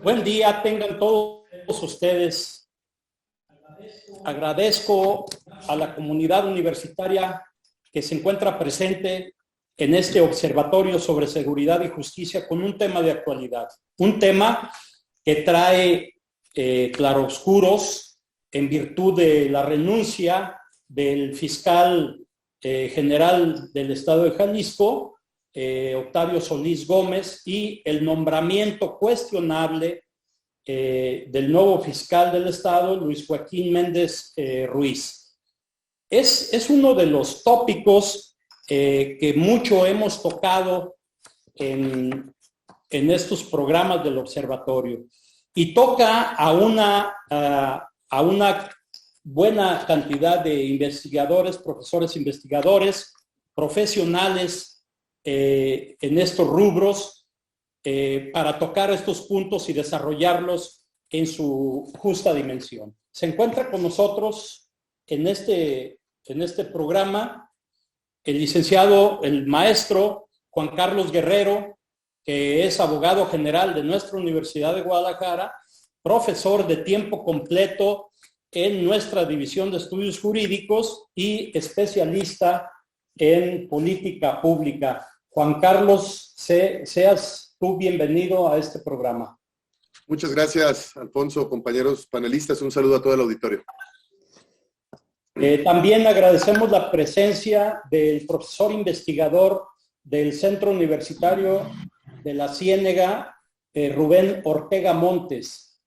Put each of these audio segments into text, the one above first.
Buen día, tengan todos ustedes. Agradezco a la comunidad universitaria que se encuentra presente en este observatorio sobre seguridad y justicia con un tema de actualidad. Un tema que trae claroscuros en virtud de la renuncia del fiscal general del estado de Jalisco, Octavio Solís Gómez, y el nombramiento cuestionable del nuevo fiscal del estado, Luis Joaquín Méndez Ruiz. Es uno de los tópicos que mucho hemos tocado en estos programas del observatorio, y toca a una buena cantidad de investigadores, profesores investigadores, profesionales en estos rubros, para tocar estos puntos y desarrollarlos en su justa dimensión. Se encuentra con nosotros en este programa el licenciado, el maestro Juan Carlos Guerrero, que es abogado general de nuestra Universidad de Guadalajara, profesor de tiempo completo en nuestra División de Estudios Jurídicos y especialista en política pública. Juan Carlos, seas tú bienvenido a este programa. Muchas gracias, Alfonso, compañeros panelistas. Un saludo a todo el auditorio. También agradecemos la presencia del profesor investigador del Centro Universitario de la Ciénega, Rubén Ortega Montes.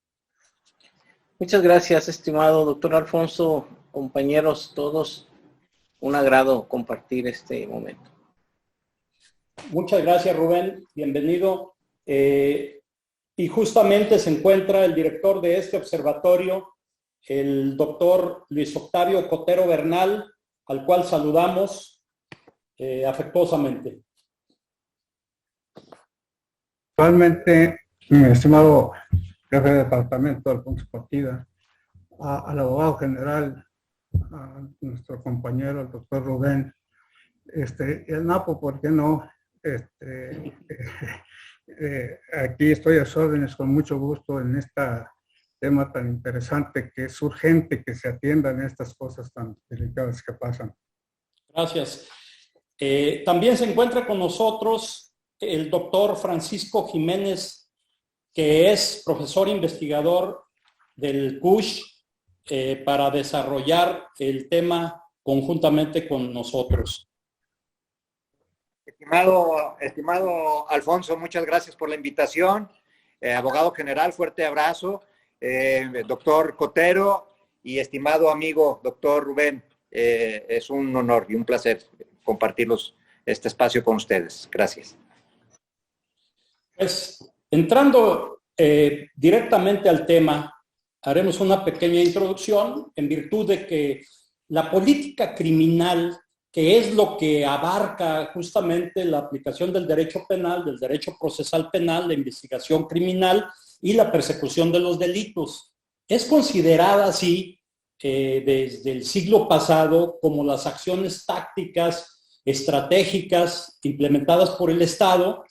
Muchas gracias, estimado doctor Alfonso, compañeros todos. Un agrado compartir este momento. Muchas gracias, Rubén. Bienvenido. Y justamente se encuentra el director de este observatorio, el doctor Luis Octavio Cotero Bernal, al cual saludamos afectuosamente. Actualmente, mi estimado jefe de departamento, Alfonso Partida, al abogado general, a nuestro compañero, el doctor Rubén, el Napo, ¿por qué no? Aquí estoy a sus órdenes con mucho gusto en este tema tan interesante, que es urgente que se atiendan estas cosas tan delicadas que pasan. Gracias. También se encuentra con nosotros el doctor Francisco Jiménez, que es profesor investigador del CUSH, para desarrollar el conjuntamente con nosotros. Estimado Alfonso, muchas gracias por la invitación. Abogado general, fuerte abrazo. Doctor Cotero y estimado amigo doctor Rubén, es un honor y un placer compartir este espacio con ustedes. Gracias. Pues, entrando directamente al tema, haremos una pequeña introducción en virtud de que la política criminal, que es lo que abarca justamente la aplicación del derecho penal, del derecho procesal penal, la investigación criminal y la persecución de los delitos, es considerada así desde el siglo pasado como las acciones tácticas, estratégicas, implementadas por el Estado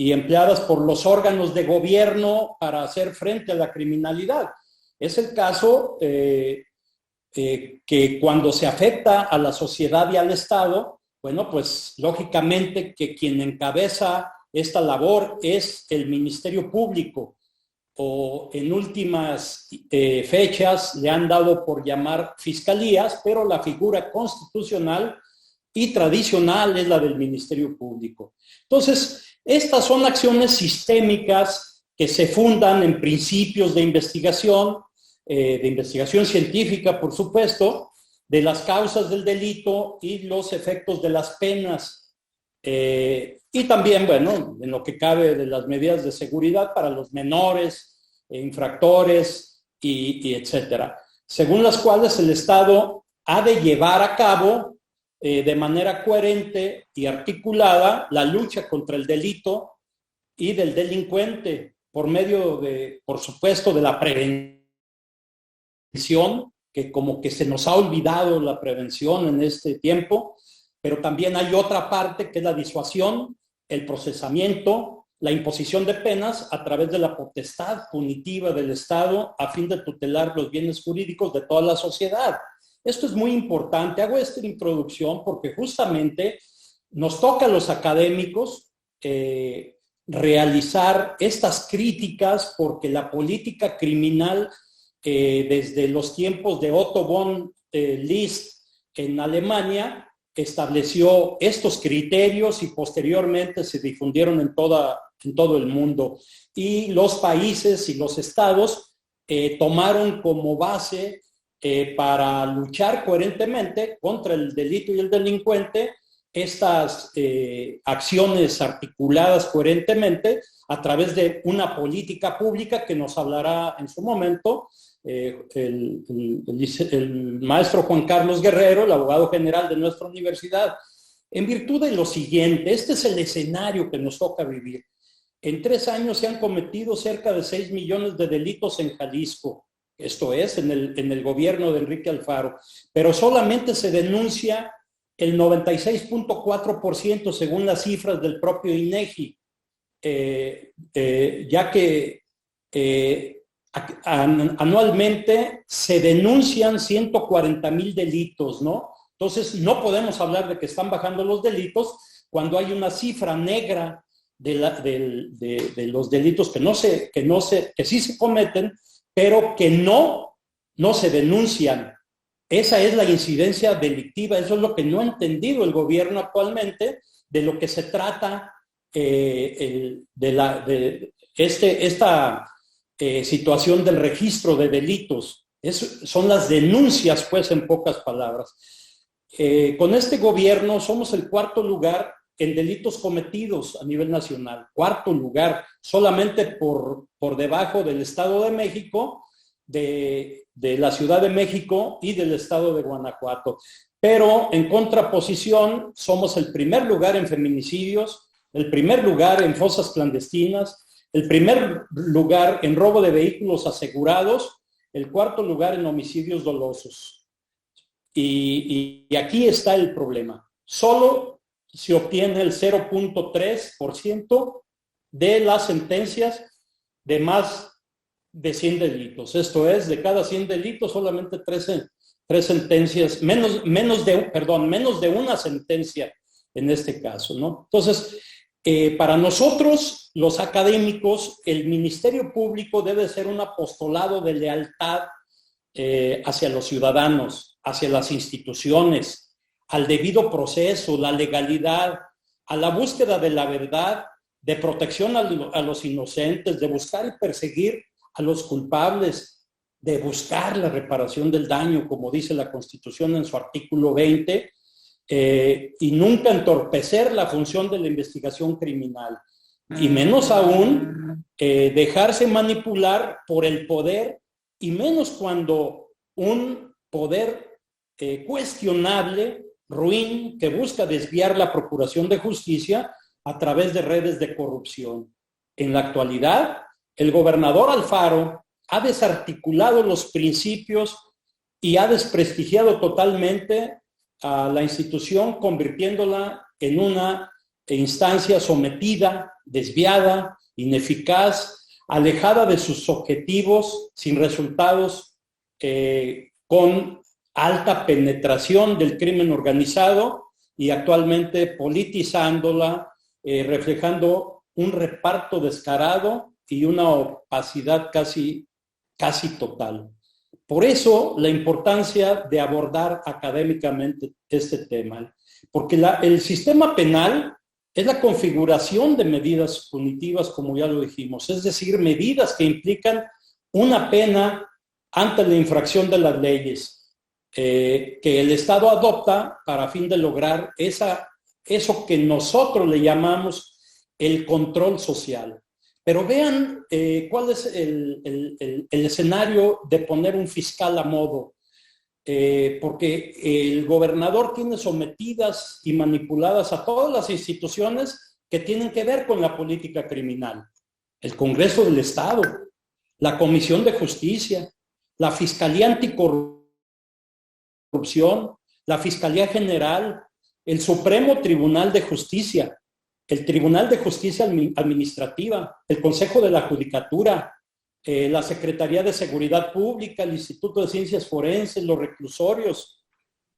y empleadas por los órganos de gobierno para hacer frente a la criminalidad. Es el caso que cuando se afecta a la sociedad y al Estado, bueno, pues lógicamente que quien encabeza esta labor es el Ministerio Público, o en últimas fechas le han dado por llamar fiscalías, pero la figura constitucional y tradicional es la del Ministerio Público. Entonces, estas son acciones sistémicas que se fundan en principios de investigación científica, por supuesto, de las causas del delito y los efectos de las penas. Y también, bueno, en lo que cabe de las medidas de seguridad para los menores, infractores y etcétera, según las cuales el Estado ha de llevar a cabo de manera coherente y articulada la lucha contra el delito y del delincuente por medio de, por supuesto, de la prevención, que como que se nos ha olvidado la prevención en este tiempo, pero también hay otra parte que es la disuasión, el procesamiento la imposición de penas a través de la potestad punitiva del Estado a fin de tutelar los bienes jurídicos de toda la sociedad. Esto es muy importante. Hago esta introducción porque justamente nos toca a los académicos realizar estas críticas, porque la política criminal desde los tiempos de Otto von List en Alemania estableció estos criterios y posteriormente se difundieron en todo el mundo. Y los países y los estados tomaron como base para luchar coherentemente contra el delito y el delincuente estas acciones articuladas coherentemente a través de una política pública que nos hablará en su momento el maestro Juan Carlos Guerrero, el abogado general de nuestra universidad, en virtud de lo siguiente. Este es el escenario que nos toca vivir. En 3 años se han cometido cerca de 6 millones de delitos en Jalisco, esto es, en el gobierno de Enrique Alfaro, pero solamente se denuncia el 96.4% según las cifras del propio INEGI, ya que anualmente se denuncian 140,000 delitos, ¿no? Entonces, no podemos hablar de que están bajando los delitos cuando hay una cifra negra de los delitos que sí se cometen, pero que no se denuncian. Esa es la incidencia delictiva. Eso es lo que no ha entendido el gobierno actualmente, de lo que se trata esta situación del registro de delitos. Son las denuncias, pues, en pocas palabras. Con este gobierno somos el 4º lugar en delitos cometidos a nivel nacional. 4º lugar, solamente por debajo del Estado de México, de la Ciudad de México y del Estado de Guanajuato. Pero en contraposición, somos el 1er lugar en feminicidios, el 1er lugar en fosas clandestinas, el 1er lugar en robo de vehículos asegurados, el 4º lugar en homicidios dolosos. Y aquí está el problema. Solo se obtiene el 0.3% de las sentencias de más de 100 delitos. Esto es, de cada 100 delitos, solamente 3 sentencias, menos de una sentencia en este caso, ¿no? Entonces, para nosotros, los académicos, el Ministerio Público debe ser un apostolado de lealtad hacia los ciudadanos, hacia las instituciones, al debido proceso, la legalidad, a la búsqueda de la verdad, de protección a los inocentes, de buscar y perseguir a los culpables, de buscar la reparación del daño, como dice la Constitución en su artículo 20, y nunca entorpecer la función de la investigación criminal, y menos aún dejarse manipular por el poder, y menos cuando un poder cuestionable, ruin, que busca desviar la procuración de justicia a través de redes de corrupción. En la actualidad, el gobernador Alfaro ha desarticulado los principios y ha desprestigiado totalmente a la institución, convirtiéndola en una instancia sometida, desviada, ineficaz, alejada de sus objetivos, sin resultados, con alta penetración del crimen organizado y actualmente politizándola, reflejando un reparto descarado y una opacidad casi total. Por eso la importancia de abordar académicamente este tema, porque el sistema penal es la configuración de medidas punitivas, como ya lo dijimos, es decir, medidas que implican una pena ante la infracción de las leyes, que el Estado adopta para fin de lograr eso que nosotros le llamamos el control social. Pero vean cuál es el escenario de poner un fiscal a modo, porque el gobernador tiene sometidas y manipuladas a todas las instituciones que tienen que ver con la política criminal. El Congreso del Estado, la Comisión de Justicia, la Fiscalía Anticorrupción, la Fiscalía General, el Supremo Tribunal de Justicia. el Tribunal de Justicia Administrativa, el Consejo de la Judicatura, la Secretaría de Seguridad Pública, el Instituto de Ciencias Forenses, los reclusorios,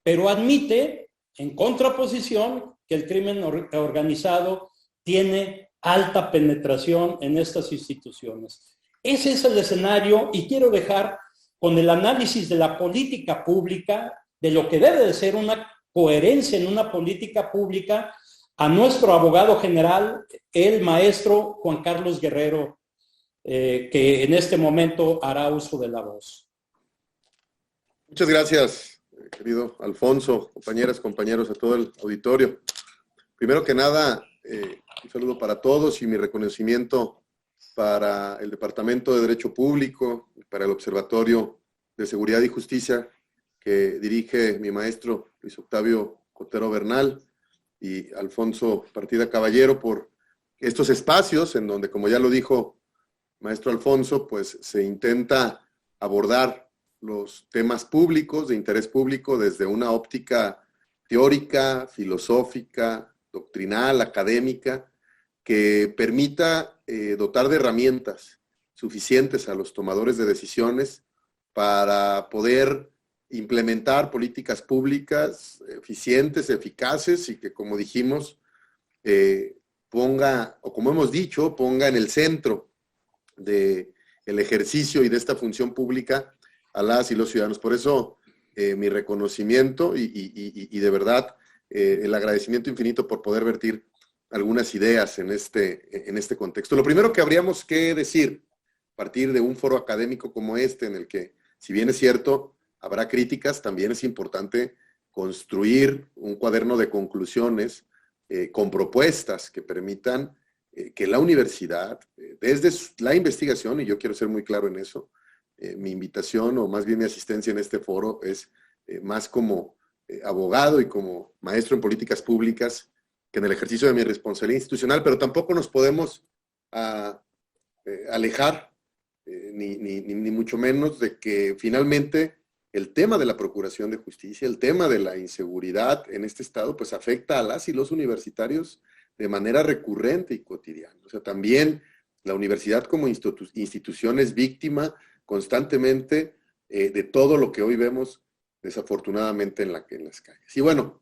pero admite, en contraposición, que el crimen organizado tiene alta penetración en estas instituciones. Ese es el escenario y quiero dejar con el análisis de la política pública, de lo que debe de ser una coherencia en una política pública, a nuestro abogado general, el maestro Juan Carlos Guerrero, que en este momento hará uso de la voz. Muchas gracias, querido Alfonso, compañeras, compañeros, a todo el auditorio. Primero que nada, un saludo para todos y mi reconocimiento para el Departamento de Derecho Público, para el Observatorio de Seguridad y Justicia que dirige mi maestro Luis Octavio Cotero Bernal y Alfonso Partida Caballero por estos espacios en donde, como ya lo dijo maestro Alfonso, pues se intenta abordar los temas públicos, de interés público, desde una óptica teórica, filosófica, doctrinal, académica, que permita dotar de herramientas suficientes a los tomadores de decisiones para poder implementar políticas públicas eficientes, eficaces y que, como dijimos, ponga, o como hemos dicho, ponga en el centro del ejercicio y de esta función pública a las y los ciudadanos. Por eso mi reconocimiento y de verdad el agradecimiento infinito por poder vertir algunas ideas en este contexto. Lo primero que habríamos que decir, a partir de un foro académico como este, en el que, si bien es cierto, habrá críticas, también es importante construir un cuaderno de conclusiones con propuestas que permitan que la universidad, desde la investigación, y yo quiero ser muy claro en eso, mi invitación o más bien mi asistencia en este foro es más como abogado y como maestro en políticas públicas que en el ejercicio de mi responsabilidad institucional, pero tampoco nos podemos alejar, ni mucho menos, de que finalmente el tema de la procuración de justicia, el tema de la inseguridad en este estado, pues afecta a las y los universitarios de manera recurrente y cotidiana. O sea, también la universidad como institución es víctima constantemente de todo lo que hoy vemos desafortunadamente en las calles. Y bueno,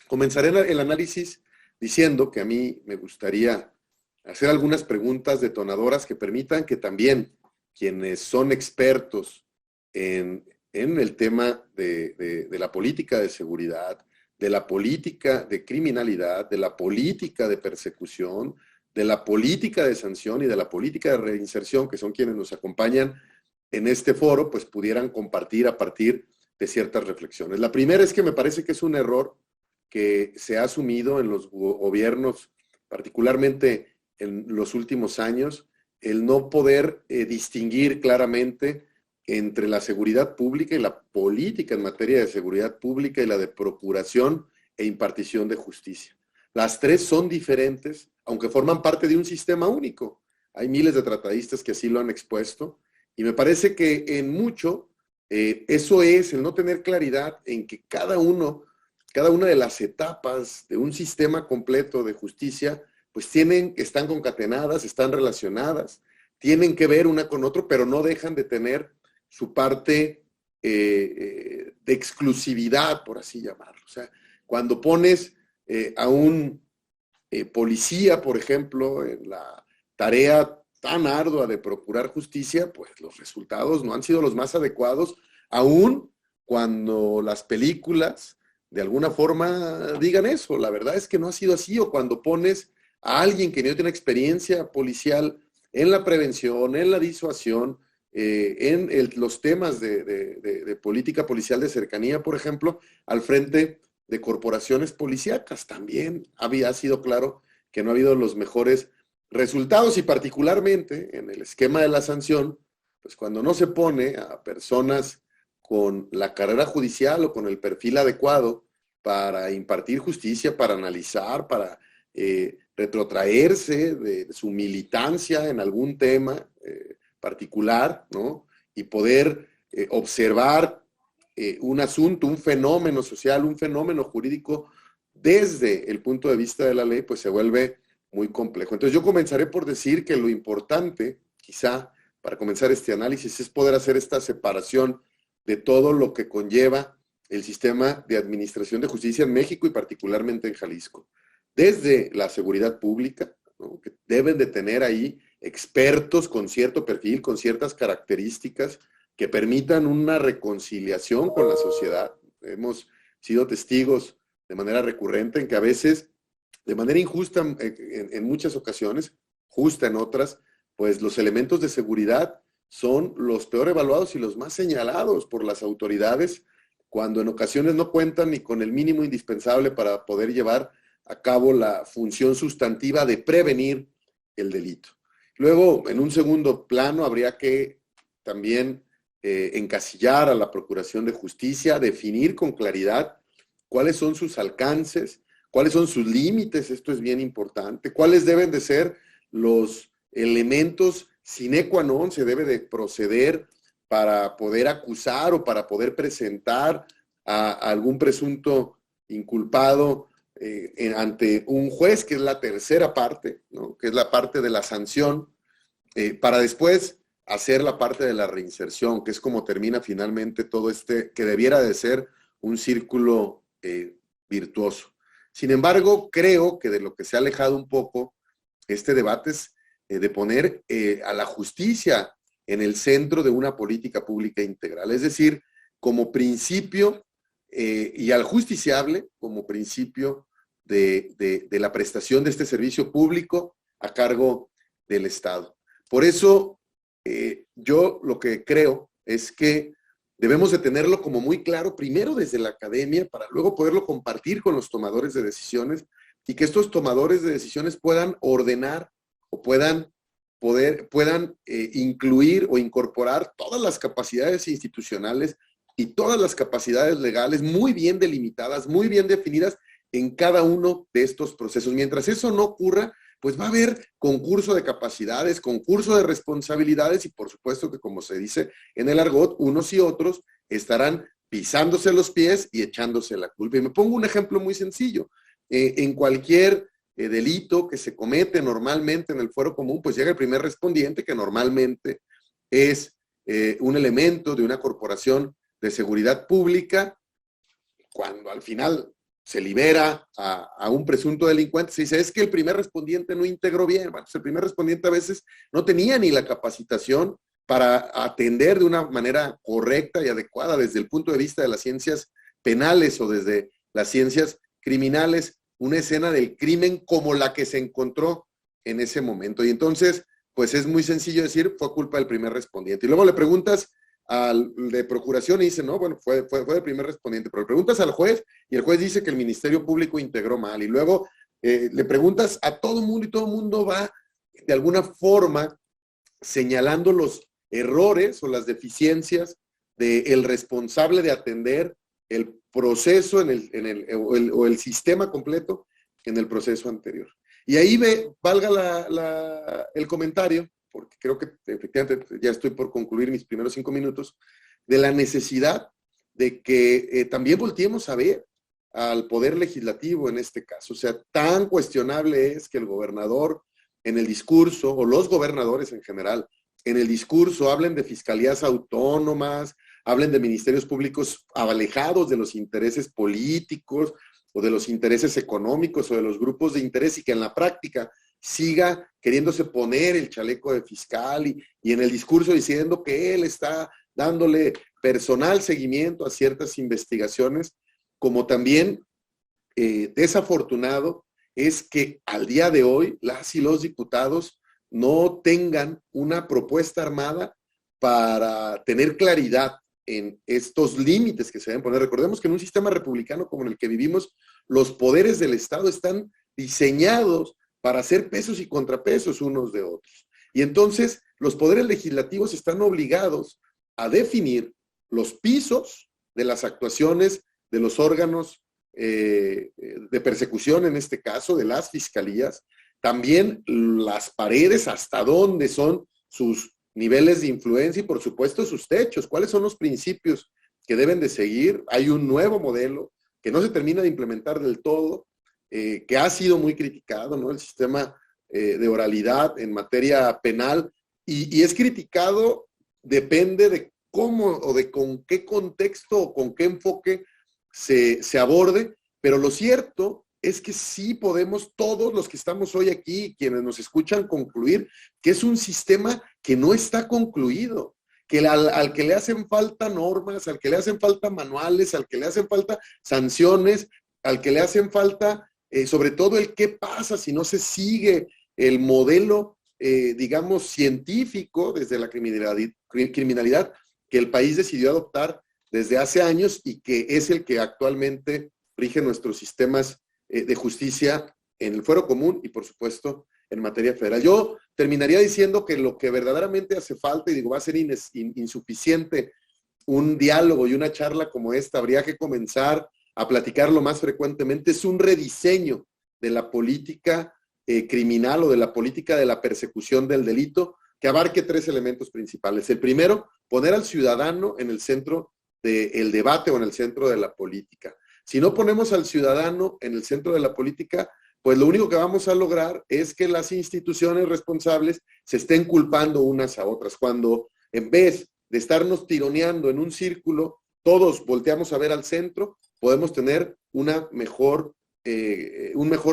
comenzaré el análisis diciendo que a mí me gustaría hacer algunas preguntas detonadoras que permitan que también quienes son expertos en el tema de la política de seguridad, de la política de criminalidad, de la política de persecución, de la política de sanción y de la política de reinserción, que son quienes nos acompañan en este foro, pues pudieran compartir a partir de ciertas reflexiones. La primera es que me parece que es un error que se ha asumido en los gobiernos, particularmente en los últimos años, el no poder distinguir claramente entre la seguridad pública y la política en materia de seguridad pública y la de procuración e impartición de justicia. Las tres son diferentes, aunque forman parte de un sistema único. Hay miles de tratadistas que así lo han expuesto, y me parece que en mucho eso es el no tener claridad en que cada una de las etapas de un sistema completo de justicia, pues están concatenadas, están relacionadas, tienen que ver una con otro, pero no dejan de tener su parte de exclusividad, por así llamarlo. O sea, cuando pones a un policía, por ejemplo, en la tarea tan ardua de procurar justicia, pues los resultados no han sido los más adecuados, aun cuando las películas de alguna forma digan eso. La verdad es que no ha sido así, o cuando pones a alguien que no tiene experiencia policial en la prevención, en la disuasión, en los temas de política policial de cercanía, por ejemplo, al frente de corporaciones policíacas. También ha sido claro que no ha habido los mejores resultados, y particularmente en el esquema de la sanción, pues cuando no se pone a personas con la carrera judicial o con el perfil adecuado para impartir justicia, para analizar, para retrotraerse de su militancia en algún tema particular, ¿no? Y poder observar un asunto, un fenómeno social, un fenómeno jurídico desde el punto de vista de la ley, pues se vuelve muy complejo. Entonces yo comenzaré por decir que lo importante, quizá, para comenzar este análisis, es poder hacer esta separación de todo lo que conlleva el sistema de administración de justicia en México y particularmente en Jalisco. Desde la seguridad pública, ¿no?, que deben de tener ahí expertos con cierto perfil, con ciertas características que permitan una reconciliación con la sociedad. Hemos sido testigos de manera recurrente en que a veces, de manera injusta en muchas ocasiones, justa en otras, pues los elementos de seguridad son los peor evaluados y los más señalados por las autoridades, cuando en ocasiones no cuentan ni con el mínimo indispensable para poder llevar a cabo la función sustantiva de prevenir el delito. Luego, en un segundo plano, habría que también encasillar a la Procuración de Justicia, definir con claridad cuáles son sus alcances, cuáles son sus límites, esto es bien importante, cuáles deben de ser los elementos sine qua non se debe de proceder para poder acusar o para poder presentar a algún presunto inculpado ante un juez, que es la tercera parte, ¿no?, que es la parte de la sanción, para después hacer la parte de la reinserción, que es como termina finalmente todo este, que debiera de ser un círculo virtuoso. Sin embargo, creo que de lo que se ha alejado un poco este debate es de poner a la justicia en el centro de una política pública integral, es decir, como principio y al justiciable como principio de la prestación de este servicio público a cargo del Estado. Por eso, yo lo que creo es que debemos de tenerlo como muy claro, primero desde la academia, para luego poderlo compartir con los tomadores de decisiones y que estos tomadores de decisiones puedan ordenar o puedan incluir o incorporar todas las capacidades institucionales y todas las capacidades legales muy bien delimitadas, muy bien definidas en cada uno de estos procesos. Mientras eso no ocurra, pues va a haber concurso de capacidades, concurso de responsabilidades y por supuesto que, como se dice en el argot, unos y otros estarán pisándose los pies y echándose la culpa. Y me pongo un ejemplo muy sencillo. En cualquier delito que se comete normalmente en el fuero común, pues llega el primer respondiente, que normalmente es un elemento de una corporación de seguridad pública. Cuando al final se libera a un presunto delincuente, se dice, es que el primer respondiente no integró bien. Bueno, pues el primer respondiente a veces no tenía ni la capacitación para atender de una manera correcta y adecuada desde el punto de vista de las ciencias penales o desde las ciencias criminales, una escena del crimen como la que se encontró en ese momento. Y entonces, pues es muy sencillo decir, fue culpa del primer respondiente. Y luego le preguntas al de procuración y dice, no, bueno, fue el primer respondiente, pero le preguntas al juez y el juez dice que el Ministerio Público integró mal. Y luego le preguntas a todo mundo y todo el mundo va de alguna forma señalando los errores o las deficiencias del responsable de atender el proceso o el sistema completo en el proceso anterior. Y ahí valga el comentario, porque creo que efectivamente ya estoy por concluir mis primeros 5 minutos, de la necesidad de que también volteemos a ver al Poder Legislativo en este caso. O sea, tan cuestionable es que el gobernador en el discurso, o los gobernadores en general, en el discurso hablen de fiscalías autónomas, hablen de ministerios públicos alejados de los intereses políticos o de los intereses económicos o de los grupos de interés y que en la práctica siga queriéndose poner el chaleco de fiscal y en el discurso diciendo que él está dándole personal seguimiento a ciertas investigaciones, como también desafortunado es que al día de hoy las y los diputados no tengan una propuesta armada para tener claridad en estos límites que se deben poner. Recordemos que en un sistema republicano como en el que vivimos, los poderes del Estado están diseñados para hacer pesos y contrapesos unos de otros. Y entonces los poderes legislativos están obligados a definir los pisos de las actuaciones de los órganos de persecución, en este caso, de las fiscalías, también las paredes, hasta dónde son sus niveles de influencia y, por supuesto, sus techos. ¿Cuáles son los principios que deben de seguir? Hay un nuevo modelo que no se termina de implementar del todo, que ha sido muy criticado, ¿no? El sistema de oralidad en materia penal, y es criticado, depende de cómo o de con qué contexto o con qué enfoque se aborde, pero lo cierto es que sí podemos, todos los que estamos hoy aquí, quienes nos escuchan, concluir que es un sistema que no está concluido, que al que le hacen falta normas, al que le hacen falta manuales, al que le hacen falta sanciones, al que le hacen falta, sobre todo el qué pasa si no se sigue el modelo, digamos, científico desde la criminalidad que el país decidió adoptar desde hace años y que es el que actualmente rige nuestros sistemas de justicia en el fuero común y, por supuesto, en materia federal. Yo terminaría diciendo que lo que verdaderamente hace falta, y digo, va a ser insuficiente un diálogo y una charla como esta, habría que comenzar a platicarlo más frecuentemente, es un rediseño de la política criminal o de la política de la persecución del delito que abarque tres elementos principales. El primero, poner al ciudadano en el centro del debate o en el centro de la política. Si no ponemos al ciudadano en el centro de la política, pues lo único que vamos a lograr es que las instituciones responsables se estén culpando unas a otras, cuando en vez de estarnos tironeando en un círculo, todos volteamos a ver al centro, podemos tener un mejor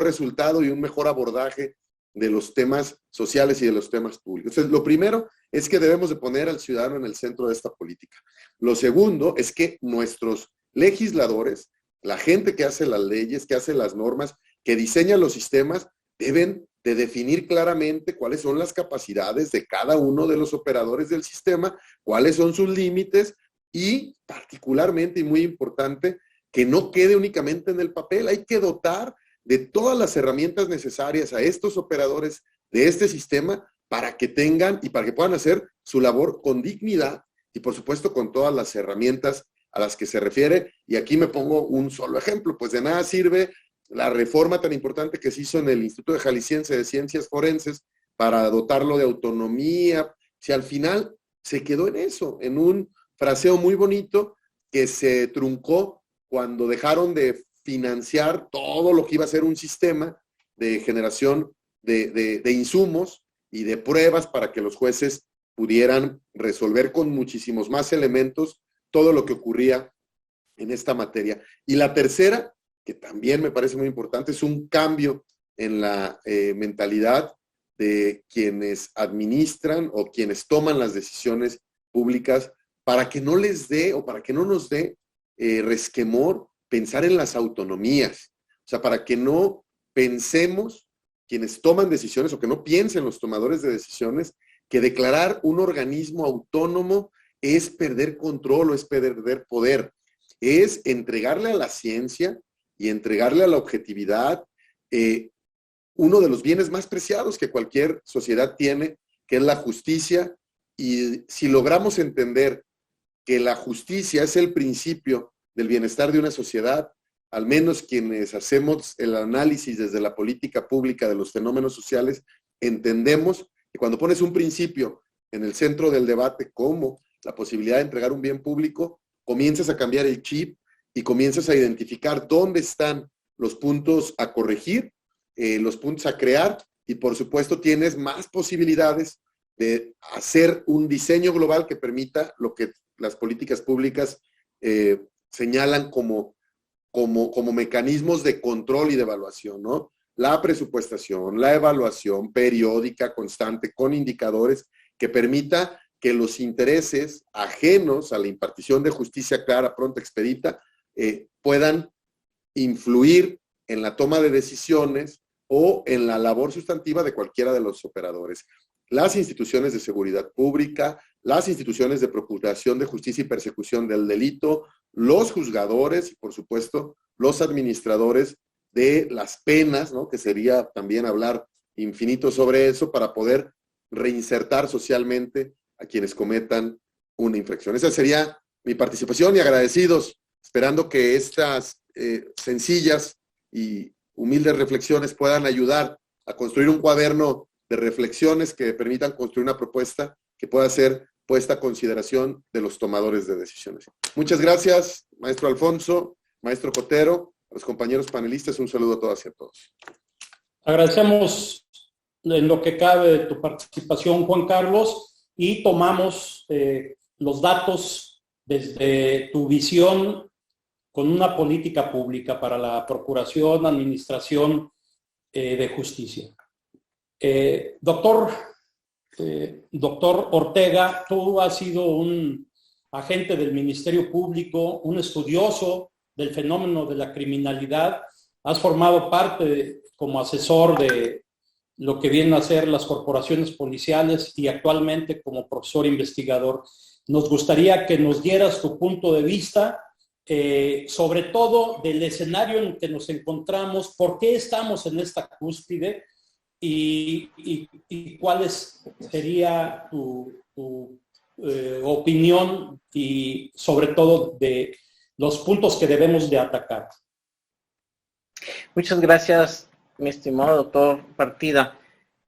resultado y un mejor abordaje de los temas sociales y de los temas públicos. Entonces, lo primero es que debemos de poner al ciudadano en el centro de esta política. Lo segundo es que nuestros legisladores, la gente que hace las leyes, que hace las normas, que diseña los sistemas, deben de definir claramente cuáles son las capacidades de cada uno de los operadores del sistema, cuáles son sus límites y particularmente y muy importante, que no quede únicamente en el papel. Hay que dotar de todas las herramientas necesarias a estos operadores de este sistema para que tengan y para que puedan hacer su labor con dignidad y por supuesto con todas las herramientas a las que se refiere. Y aquí me pongo un solo ejemplo, pues de nada sirve la reforma tan importante que se hizo en el Instituto de Jalisciense de Ciencias Forenses para dotarlo de autonomía, si al final se quedó en eso, en un fraseo muy bonito que se truncó cuando dejaron de financiar todo lo que iba a ser un sistema de generación de insumos y de pruebas para que los jueces pudieran resolver con muchísimos más elementos todo lo que ocurría en esta materia. Y la tercera, que también me parece muy importante, es un cambio en la mentalidad de quienes administran o quienes toman las decisiones públicas para que no les dé o para que no nos dé resquemor pensar en las autonomías. O sea, para que no pensemos quienes toman decisiones o que no piensen los tomadores de decisiones que declarar un organismo autónomo es perder control o es perder poder. Es entregarle a la ciencia y entregarle a la objetividad uno de los bienes más preciados que cualquier sociedad tiene, que es la justicia. Y si logramos entender que la justicia es el principio del bienestar de una sociedad, al menos quienes hacemos el análisis desde la política pública de los fenómenos sociales, entendemos que cuando pones un principio en el centro del debate como la posibilidad de entregar un bien público, comienzas a cambiar el chip y comienzas a identificar dónde están los puntos a corregir, los puntos a crear y por supuesto tienes más posibilidades de hacer un diseño global que permita lo que las políticas públicas señalan como mecanismos de control y de evaluación, ¿no? La presupuestación, la evaluación periódica, constante, con indicadores que permita que los intereses ajenos a la impartición de justicia clara, pronta, expedita, puedan influir en la toma de decisiones o en la labor sustantiva de cualquiera de los operadores. Las instituciones de seguridad pública, las instituciones de procuración de justicia y persecución del delito, los juzgadores y, por supuesto, los administradores de las penas, ¿no? Que sería también hablar infinito sobre eso para poder reinsertar socialmente a quienes cometan una infracción. Esa sería mi participación y agradecidos, esperando que estas sencillas y humildes reflexiones puedan ayudar a construir un cuaderno de reflexiones que permitan construir una propuesta que pueda ser puesta a consideración de los tomadores de decisiones. Muchas gracias, maestro Alfonso, maestro Cotero. A los compañeros panelistas, un saludo a todas y a todos. Agradecemos en lo que cabe de tu participación, Juan Carlos, y tomamos los datos desde tu visión con una política pública para la procuración, administración de justicia. Doctor Ortega, tú has sido un agente del Ministerio Público, un estudioso del fenómeno de la criminalidad, has formado parte como asesor de lo que vienen a ser las corporaciones policiales y actualmente como profesor investigador. Nos gustaría que nos dieras tu punto de vista, sobre todo del escenario en que nos encontramos, por qué estamos en esta cúspide y cuál sería tu opinión y sobre todo de los puntos que debemos de atacar. Muchas gracias, mi estimado doctor Partida.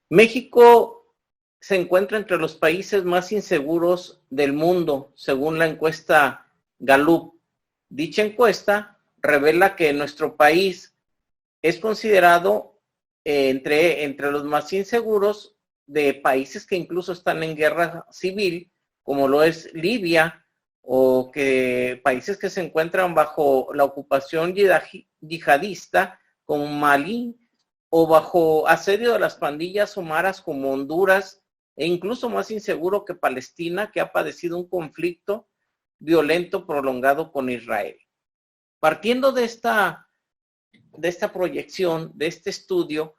México se encuentra entre los países más inseguros del mundo, según la encuesta Gallup. Dicha encuesta revela que nuestro país es considerado entre los más inseguros de países que incluso están en guerra civil, como lo es Libia, o que países que se encuentran bajo la ocupación yihadista, como Malí, o bajo asedio de las pandillas o maras como Honduras, e incluso más inseguro que Palestina, que ha padecido un conflicto violento prolongado con Israel. Partiendo de esta proyección, de este estudio,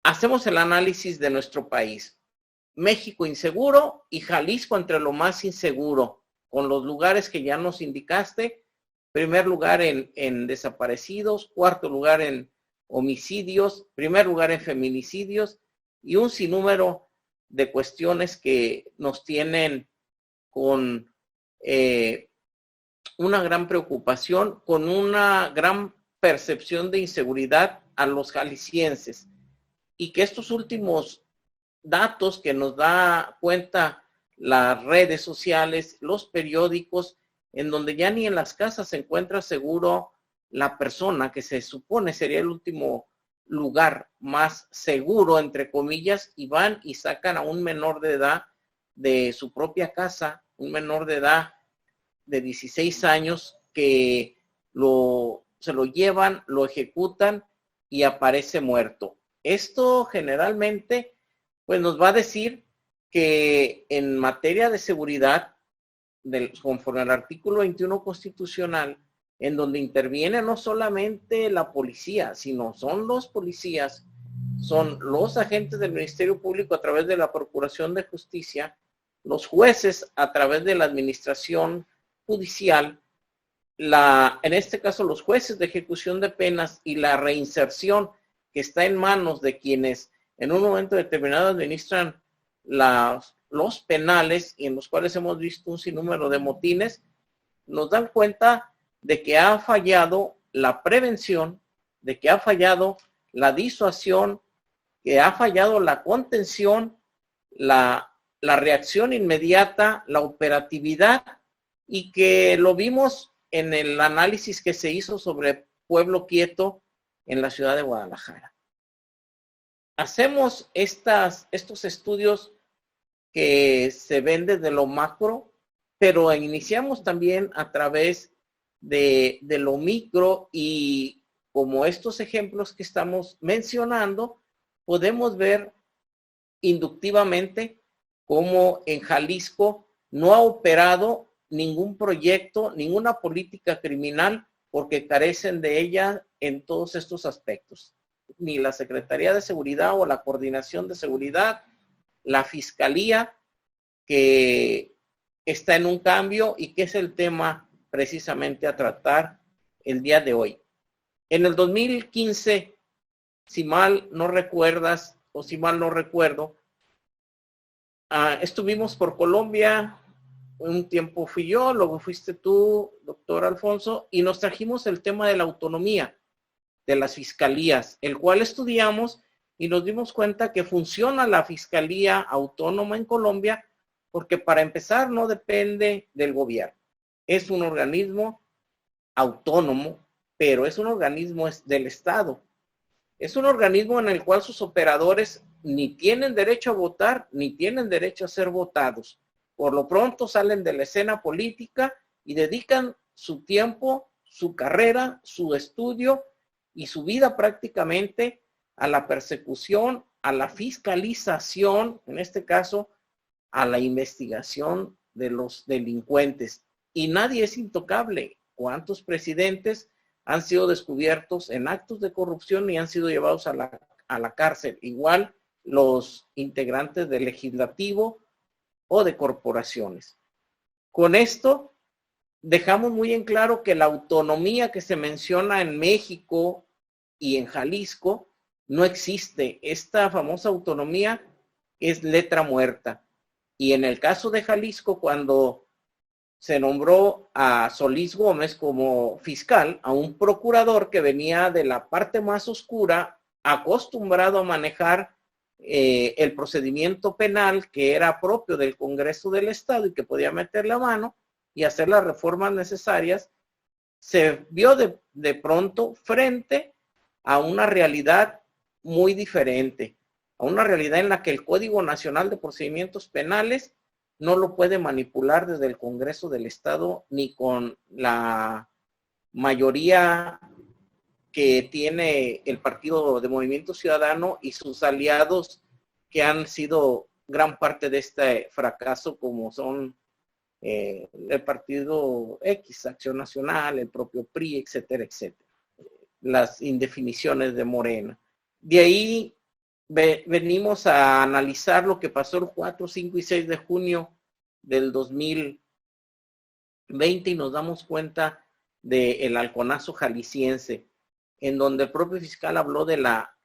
hacemos el análisis de nuestro país. México inseguro y Jalisco entre lo más inseguro, con los lugares que ya nos indicaste. Primer lugar en desaparecidos, cuarto lugar en homicidios, primer lugar en feminicidios y un sinnúmero de cuestiones que nos tienen con una gran preocupación, con una gran percepción de inseguridad a los jaliscienses, y que estos últimos datos que nos da cuenta las redes sociales, los periódicos, en donde ya ni en las casas se encuentra seguro la persona, que se supone sería el último lugar más seguro, entre comillas, y van y sacan a un menor de edad de su propia casa, un menor de edad de 16 años, que se lo llevan, lo ejecutan y aparece muerto. Esto generalmente pues nos va a decir que en materia de seguridad, conforme al artículo 21 constitucional, en donde interviene no solamente la policía, sino son los policías, son los agentes del Ministerio Público a través de la Procuración de Justicia, los jueces a través de la administración judicial, en este caso los jueces de ejecución de penas y la reinserción que está en manos de quienes en un momento determinado administran los penales, y en los cuales hemos visto un sinnúmero de motines, nos dan cuenta de que ha fallado la prevención, de que ha fallado la disuasión, que ha fallado la contención, la reacción inmediata, la operatividad, y que lo vimos en el análisis que se hizo sobre Pueblo Quieto en la ciudad de Guadalajara. Hacemos estos estudios que se ven desde lo macro, pero iniciamos también a través de lo micro, y como estos ejemplos que estamos mencionando, podemos ver inductivamente cómo en Jalisco no ha operado ningún proyecto, ninguna política criminal, porque carecen de ella en todos estos aspectos. Ni la Secretaría de Seguridad o la Coordinación de Seguridad, la Fiscalía, que está en un cambio y que es el tema precisamente a tratar el día de hoy. En el 2015, si mal no recuerdas, o si mal no recuerdo, estuvimos por Colombia, un tiempo fui yo, luego fuiste tú, doctor Alfonso, y nos trajimos el tema de la autonomía de las fiscalías, el cual estudiamos y nos dimos cuenta que funciona la Fiscalía Autónoma en Colombia, porque para empezar no depende del gobierno, es un organismo autónomo pero es un organismo del Estado. Es un organismo en el cual sus operadores ni tienen derecho a votar, ni tienen derecho a ser votados. Por lo pronto salen de la escena política y dedican su tiempo, su carrera, su estudio y su vida prácticamente a la persecución, a la fiscalización, en este caso, a la investigación de los delincuentes. Y nadie es intocable. ¿Cuántos presidentes han sido descubiertos en actos de corrupción y han sido llevados a la cárcel? Igual los integrantes del legislativo o de corporaciones. Con esto dejamos muy en claro que la autonomía que se menciona en México y en Jalisco no existe. Esta famosa autonomía es letra muerta. Y en el caso de Jalisco, cuando se nombró a Solís Gómez como fiscal, a un procurador que venía de la parte más oscura, acostumbrado a manejar el procedimiento penal que era propio del Congreso del Estado y que podía meter la mano y hacer las reformas necesarias, se vio de pronto frente a una realidad muy diferente, a una realidad en la que el Código Nacional de Procedimientos Penales no lo puede manipular desde el Congreso del Estado ni con la mayoría que tiene el Partido de Movimiento Ciudadano y sus aliados que han sido gran parte de este fracaso, como son el Partido X, Acción Nacional, el propio PRI, etcétera, etcétera. Las indefiniciones de Morena. De ahí venimos a analizar lo que pasó el 4, 5 y 6 de junio del 2020 y nos damos cuenta del halconazo jalisciense, en donde el propio fiscal habló de la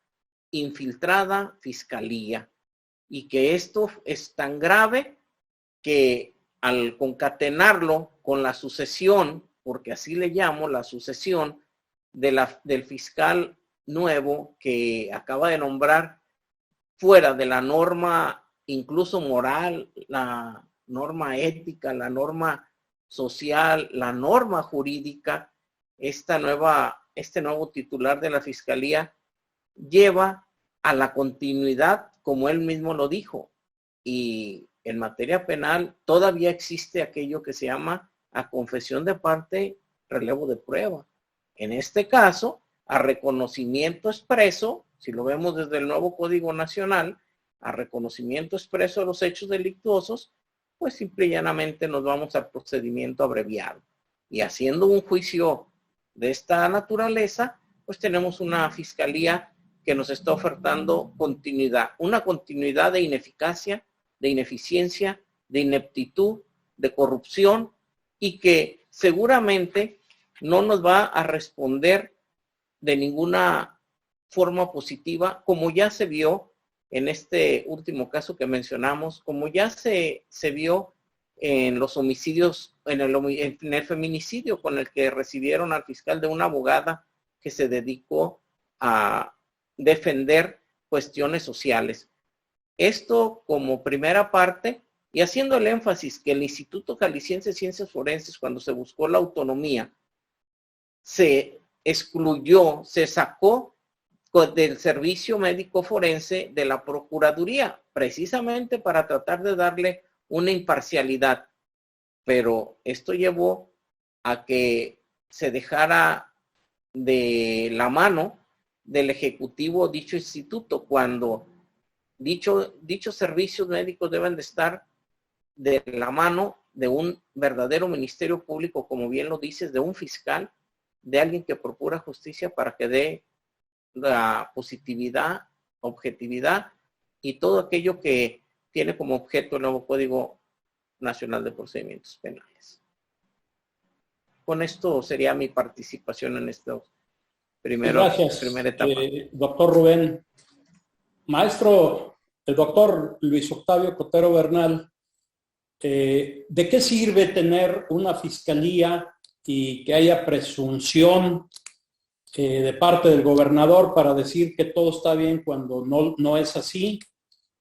infiltrada fiscalía y que esto es tan grave que al concatenarlo con la sucesión, porque así le llamo, la sucesión del fiscal nuevo que acaba de nombrar, fuera de la norma incluso moral, la norma ética, la norma social, la norma jurídica, este nuevo titular de la fiscalía lleva a la continuidad, como él mismo lo dijo, y en materia penal todavía existe aquello que se llama a confesión de parte, relevo de prueba. En este caso, a reconocimiento expreso, si lo vemos desde el nuevo Código Nacional, a reconocimiento expreso de los hechos delictuosos, pues simple y llanamente nos vamos al procedimiento abreviado. Y haciendo un juicio de esta naturaleza, pues tenemos una fiscalía que nos está ofertando continuidad, una continuidad de ineficacia, de ineficiencia, de ineptitud, de corrupción y que seguramente no nos va a responder de ninguna forma positiva, como ya se vio en este último caso que mencionamos, como ya se vio en los homicidios, en el feminicidio con el que recibieron al fiscal de una abogada que se dedicó a defender cuestiones sociales. Esto como primera parte, y haciendo el énfasis que el Instituto Jalisciense de Ciencias Forenses, cuando se buscó la autonomía, se excluyó, se sacó del servicio médico forense de la Procuraduría, precisamente para tratar de darle una imparcialidad. Pero esto llevó a que se dejara de la mano del Ejecutivo dicho instituto, cuando dichos servicios médicos deben de estar de la mano de un verdadero ministerio público, como bien lo dices, de un fiscal, de alguien que procura justicia para que dé la positividad, objetividad y todo aquello que tiene como objeto el nuevo Código Nacional de Procedimientos Penales. Con esto sería mi participación en esta primera etapa. Doctor Rubén. Maestro, el doctor Luis Octavio Cotero Bernal, ¿de qué sirve tener una fiscalía y que haya presunción de parte del gobernador para decir que todo está bien cuando no es así?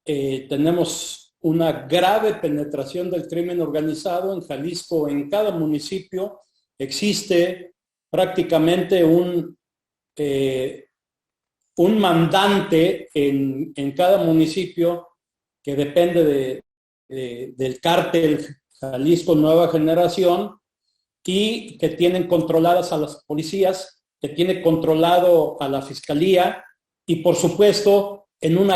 Tenemos una grave penetración del crimen organizado en Jalisco. En cada municipio existe prácticamente un mandante en cada municipio que depende del cártel Jalisco Nueva Generación, y que tienen controladas a las policías, que tiene controlado a la fiscalía, y por supuesto en un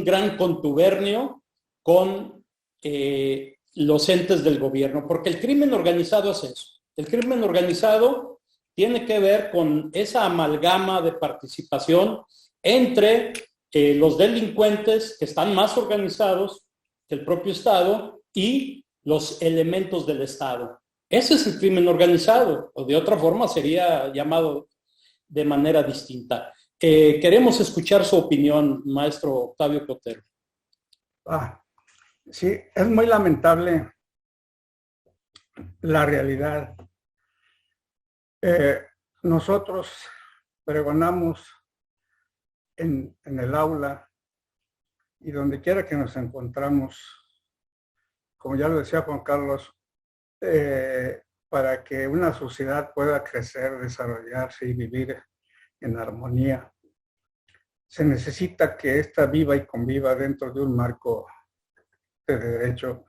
gran contubernio con los entes del gobierno, porque el crimen organizado es eso. El crimen organizado tiene que ver con esa amalgama de participación entre los delincuentes que están más organizados que el propio Estado y los elementos del Estado. Ese es el crimen organizado, o de otra forma sería llamado de manera distinta. Queremos escuchar su opinión, maestro Octavio Cotero. Sí, es muy lamentable la realidad. Nosotros pregonamos en el aula y donde quiera que nos encontramos, como ya lo decía Juan Carlos, para que una sociedad pueda crecer, desarrollarse y vivir en armonía, se necesita que ésta viva y conviva dentro de un marco de derecho.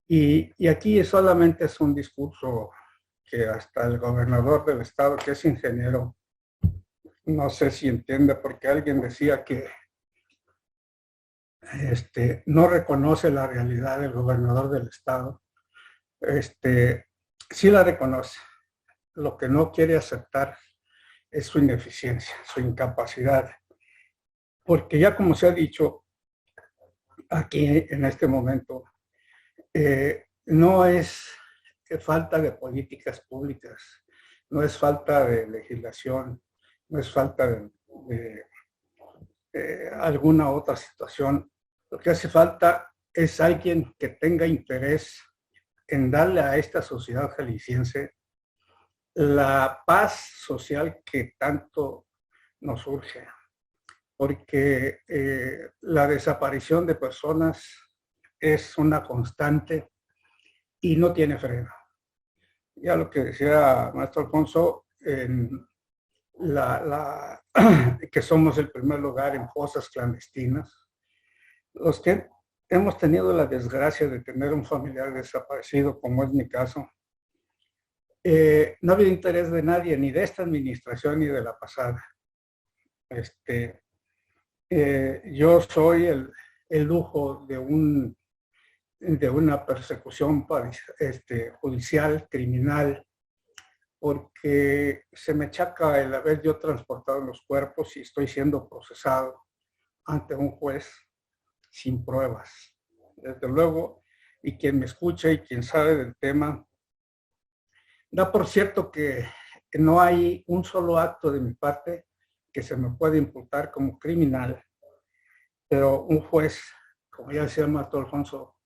Y aquí solamente es un discurso que hasta el gobernador del estado, que es ingeniero, no sé si entiende, porque alguien decía que no reconoce la realidad del gobernador del estado. Sí la reconoce. Lo que no quiere aceptar es su ineficiencia, su incapacidad. Porque ya como se ha dicho aquí en este momento, no es falta de políticas públicas, no es falta de legislación, no es falta de alguna otra situación. Lo que hace falta es alguien que tenga interés en darle a esta sociedad jalisciense la paz social que tanto nos urge, porque la desaparición de personas es una constante y no tiene freno. Ya lo que decía maestro Alfonso, que somos el primer lugar en fosas clandestinas. Los que hemos tenido la desgracia de tener un familiar desaparecido, como es mi caso, no ha habido interés de nadie, ni de esta administración ni de la pasada. Yo soy el lujo de una persecución judicial, criminal, porque se me achaca el haber yo transportado los cuerpos y estoy siendo procesado ante un juez sin pruebas. Desde luego, y quien me escucha y quien sabe del tema, da por cierto que no hay un solo acto de mi parte que se me puede imputar como criminal, pero un juez, como ya decía Maestro Alfonso,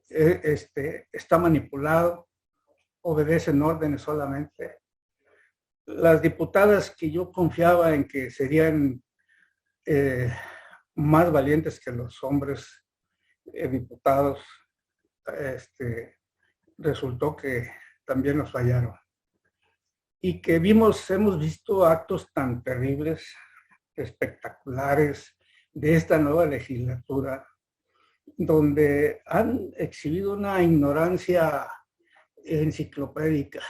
está manipulado, obedecen órdenes solamente. Las diputadas que yo confiaba en que serían más valientes que los hombres diputados, resultó que también nos fallaron. Y que hemos visto actos tan terribles, espectaculares de esta nueva legislatura, donde han exhibido una ignorancia enciclopédica,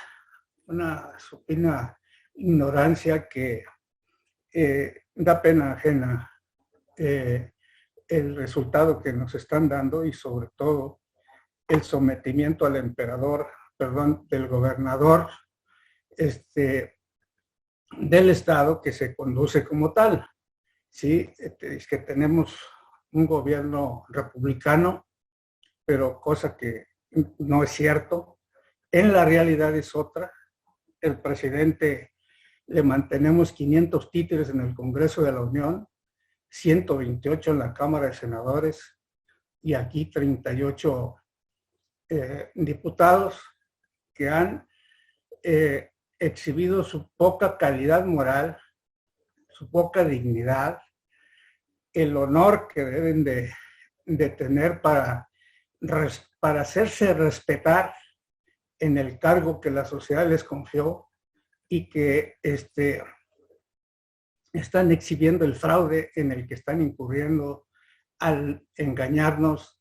una supina ignorancia que da pena ajena el resultado que nos están dando y sobre todo el sometimiento al emperador, del gobernador del estado que se conduce como tal. Sí, es que tenemos un gobierno republicano, pero cosa que no es cierto. En la realidad es otra. El presidente le mantenemos 500 títeres en el Congreso de la Unión, 128 en la Cámara de Senadores y aquí 38 diputados que han exhibido su poca calidad moral, su poca dignidad, el honor que deben de tener para hacerse respetar en el cargo que la sociedad les confió, y que están exhibiendo el fraude en el que están incurriendo al engañarnos,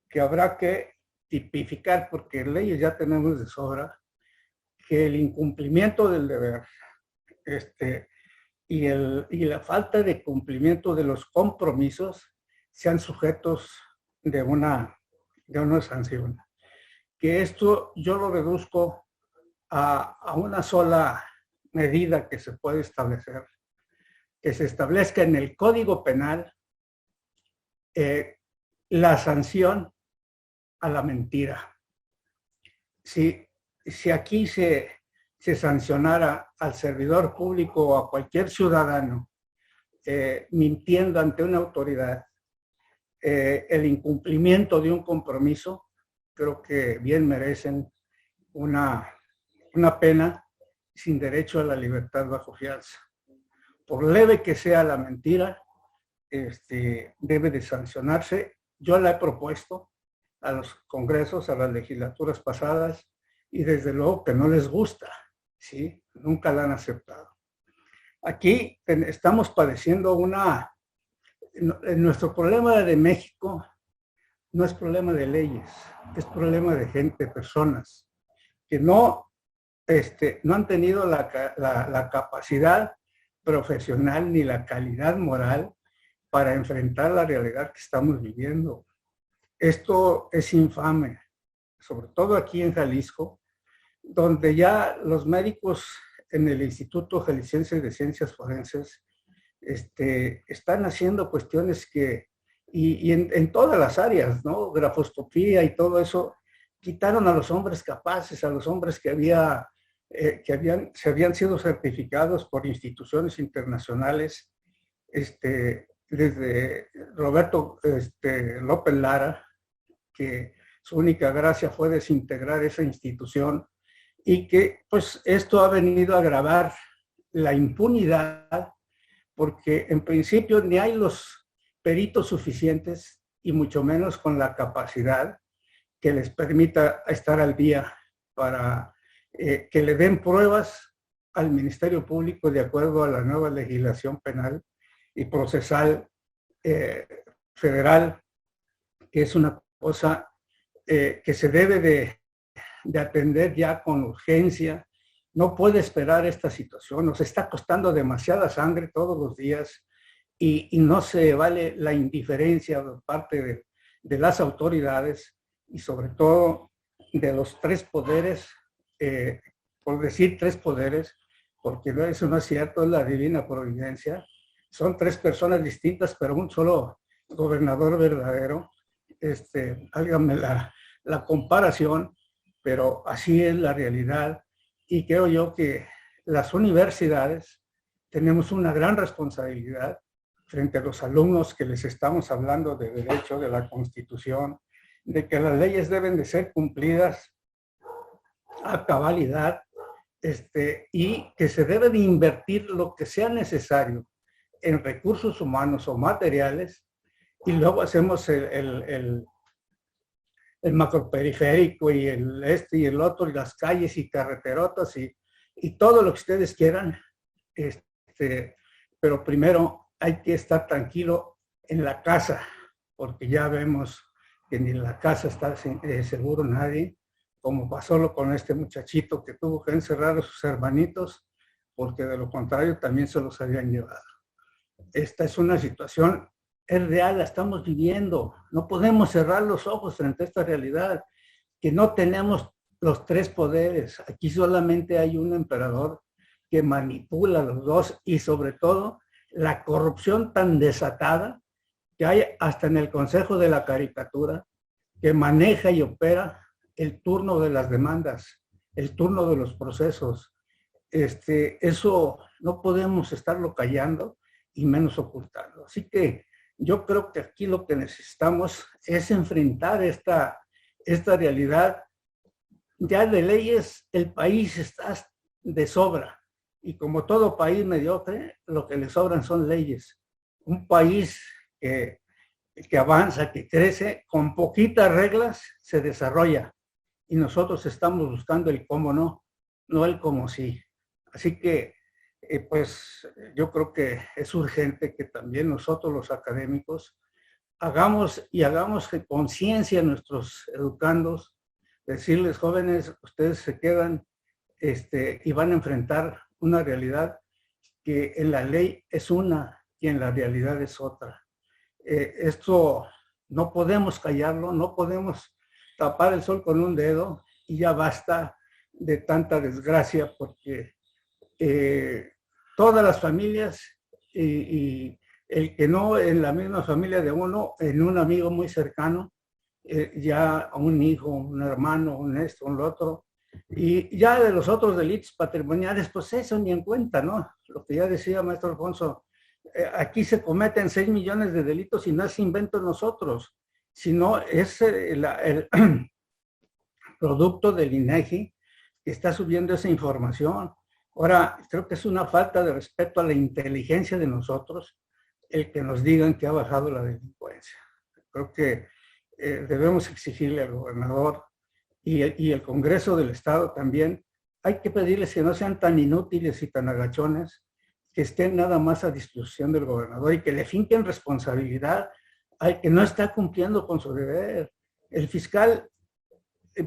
que habrá que tipificar, porque leyes ya tenemos de sobra, que el incumplimiento del deber y la falta de cumplimiento de los compromisos sean sujetos de una sanción. Que esto yo lo reduzco a una sola medida que se puede establecer, que se establezca en el Código Penal la sanción a la mentira. Si aquí se sancionara al servidor público o a cualquier ciudadano mintiendo ante una autoridad, el incumplimiento de un compromiso, creo que bien merecen una pena sin derecho a la libertad bajo fianza. Por leve que sea la mentira, debe de sancionarse. Yo la he propuesto a los congresos, a las legislaturas pasadas, y desde luego que no les gusta, ¿sí? Nunca la han aceptado. Aquí estamos padeciendo nuestro problema de México no es problema de leyes, es problema de gente, personas, que no han tenido la capacidad profesional ni la calidad moral para enfrentar la realidad que estamos viviendo. Esto es infame, sobre todo aquí en Jalisco, donde ya los médicos en el Instituto Jalisciense de Ciencias Forenses están haciendo cuestiones y en todas las áreas, ¿no? Grafoscopía y todo eso, quitaron a los hombres capaces, a los hombres que se habían sido certificados por instituciones internacionales, desde Roberto López Lara, que su única gracia fue desintegrar esa institución, y que pues esto ha venido a agravar la impunidad, porque en principio ni hay los peritos suficientes y mucho menos con la capacidad que les permita estar al día para que le den pruebas al Ministerio Público de acuerdo a la nueva legislación penal y procesal federal, que es una cosa que se debe de atender ya con urgencia. No puede esperar esta situación, nos está costando demasiada sangre todos los días y no se vale la indiferencia por parte de las autoridades y sobre todo de los tres poderes, por decir tres poderes, porque eso no es cierto, es la divina providencia. Son tres personas distintas, pero un solo gobernador verdadero. Háganme la comparación, pero así es la realidad. Y creo yo que las universidades tenemos una gran responsabilidad frente a los alumnos que les estamos hablando de derecho, de la Constitución, de que las leyes deben de ser cumplidas a cabalidad, y que se debe de invertir lo que sea necesario en recursos humanos o materiales, y luego hacemos el macroperiférico y y el otro, y las calles y carreterotas y todo lo que ustedes quieran, pero primero hay que estar tranquilo en la casa, porque ya vemos que ni en la casa está seguro nadie, como pasó con este muchachito que tuvo que encerrar a sus hermanitos, porque de lo contrario también se los habían llevado. Esta es una situación, es real, la estamos viviendo. No podemos cerrar los ojos frente a esta realidad, que no tenemos los tres poderes. Aquí solamente hay un emperador que manipula los dos, y sobre todo la corrupción tan desatada que hay hasta en el Consejo de la Caricatura, que maneja y opera el turno de las demandas, el turno de los procesos. Eso no podemos estarlo callando y menos ocultarlo. Así que yo creo que aquí lo que necesitamos es enfrentar esta realidad. Ya de leyes el país está de sobra, y como todo país mediocre, lo que le sobran son leyes. Un país que avanza, que crece, con poquitas reglas se desarrolla, y nosotros estamos buscando el cómo no el cómo sí. Así que, pues yo creo que es urgente que también nosotros los académicos hagamos conciencia a nuestros educandos, decirles, jóvenes, ustedes se quedan y van a enfrentar una realidad que en la ley es una y en la realidad es otra. Esto no podemos callarlo, no podemos tapar el sol con un dedo y ya basta de tanta desgracia, porque todas las familias y el que no en la misma familia de uno, en un amigo muy cercano, ya un hijo, un hermano, un esto, un lo otro, y ya de los otros delitos patrimoniales, pues eso ni en cuenta, ¿no? Lo que ya decía maestro Alfonso, aquí se cometen 6 millones de delitos y no es invento de nosotros, sino es el producto del INEGI que está subiendo esa información. Ahora, creo que es una falta de respeto a la inteligencia de nosotros el que nos digan que ha bajado la delincuencia. Creo que debemos exigirle al gobernador y el Congreso del Estado también, hay que pedirles que no sean tan inútiles y tan agachones, que estén nada más a disposición del gobernador y que le finquen responsabilidad al que no está cumpliendo con su deber. El fiscal,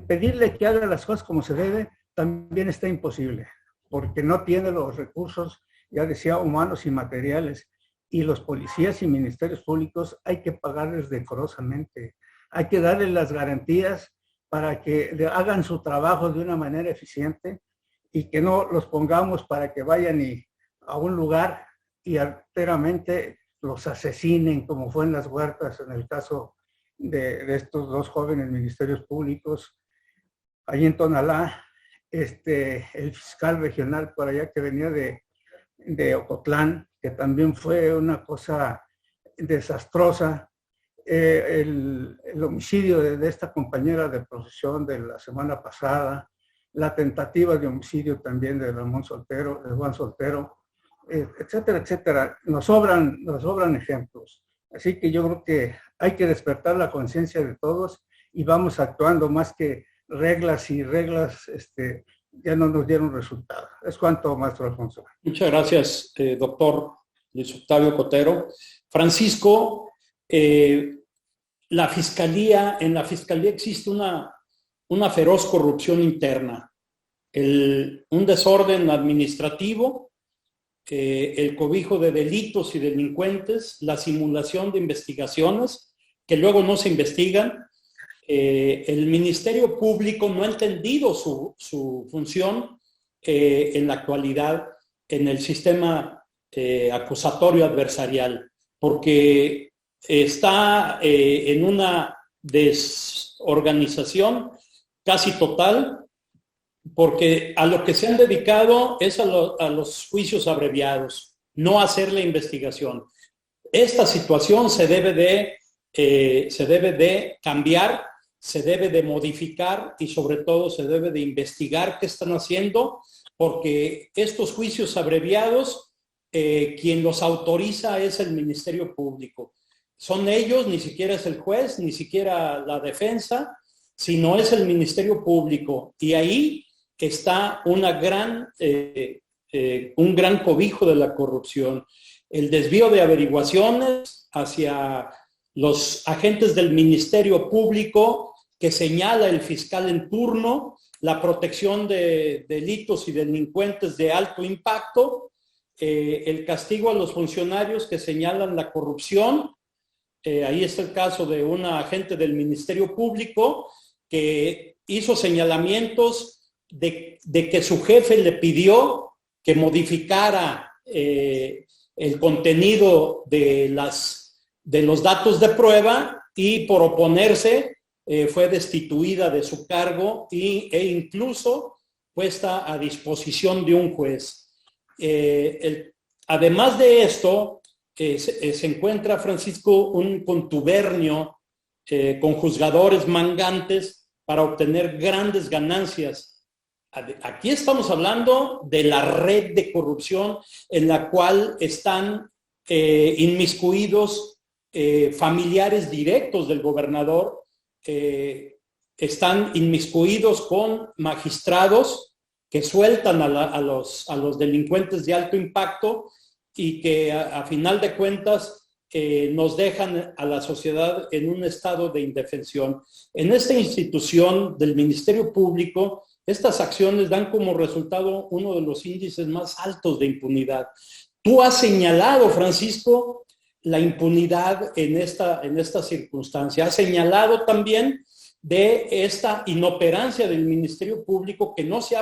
pedirle que haga las cosas como se debe, también está imposible, porque no tiene los recursos, ya decía, humanos y materiales. Y los policías y ministerios públicos hay que pagarles decorosamente, hay que darles las garantías para que hagan su trabajo de una manera eficiente y que no los pongamos para que vayan a un lugar y arteramente los asesinen, como fue en Las Huertas, en el caso de estos 2 jóvenes ministerios públicos. Allí en Tonalá, el fiscal regional por allá que venía de Ocotlán, que también fue una cosa desastrosa. El homicidio de esta compañera de profesión de la semana pasada, la tentativa de homicidio también de Juan Soltero, etcétera, etcétera. Nos sobran ejemplos. Así que yo creo que hay que despertar la conciencia de todos y vamos actuando, más que reglas y reglas ya no nos dieron resultado. Es cuanto, maestro Alfonso. Muchas gracias, doctor Luis Octavio Cotero. Francisco, en la fiscalía existe una feroz corrupción interna, un desorden administrativo, el cobijo de delitos y delincuentes, la simulación de investigaciones que luego no se investigan. El Ministerio Público no ha entendido su función en la actualidad en el sistema acusatorio adversarial, porque está en una desorganización casi total, porque a lo que se han dedicado es a los juicios abreviados, no a hacer la investigación. Esta situación se debe de cambiar, se debe de modificar y sobre todo se debe de investigar qué están haciendo, porque estos juicios abreviados, quien los autoriza es el Ministerio Público. Son ellos, ni siquiera es el juez, ni siquiera la defensa, sino es el Ministerio Público. Y ahí está un gran cobijo de la corrupción. El desvío de averiguaciones hacia los agentes del Ministerio Público que señala el fiscal en turno, la protección de delitos y delincuentes de alto impacto, el castigo a los funcionarios que señalan la corrupción. Ahí está el caso de una agente del Ministerio Público que hizo señalamientos de que su jefe le pidió que modificara el contenido de los datos de prueba y por oponerse fue destituida de su cargo e incluso puesta a disposición de un juez. Además de esto, se encuentra, Francisco, un contubernio con juzgadores mangantes para obtener grandes ganancias. Aquí estamos hablando de la red de corrupción en la cual están inmiscuidos familiares directos del gobernador, están inmiscuidos con magistrados que sueltan a los delincuentes de alto impacto y que a final de cuentas nos dejan a la sociedad en un estado de indefensión. En esta institución del Ministerio Público, estas acciones dan como resultado uno de los índices más altos de impunidad. Tú has señalado, Francisco, la impunidad en esta circunstancia. Has señalado también de esta inoperancia del Ministerio Público que no se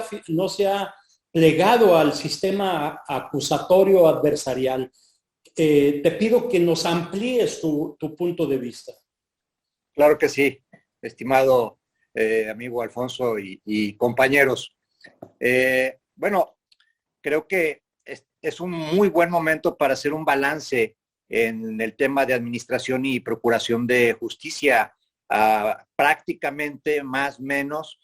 ha plegado al sistema acusatorio adversarial. Te pido que nos amplíes tu punto de vista. Claro que sí, estimado amigo Alfonso y compañeros. Bueno, creo que es un muy buen momento para hacer un balance en el tema de administración y procuración de justicia, prácticamente más o menos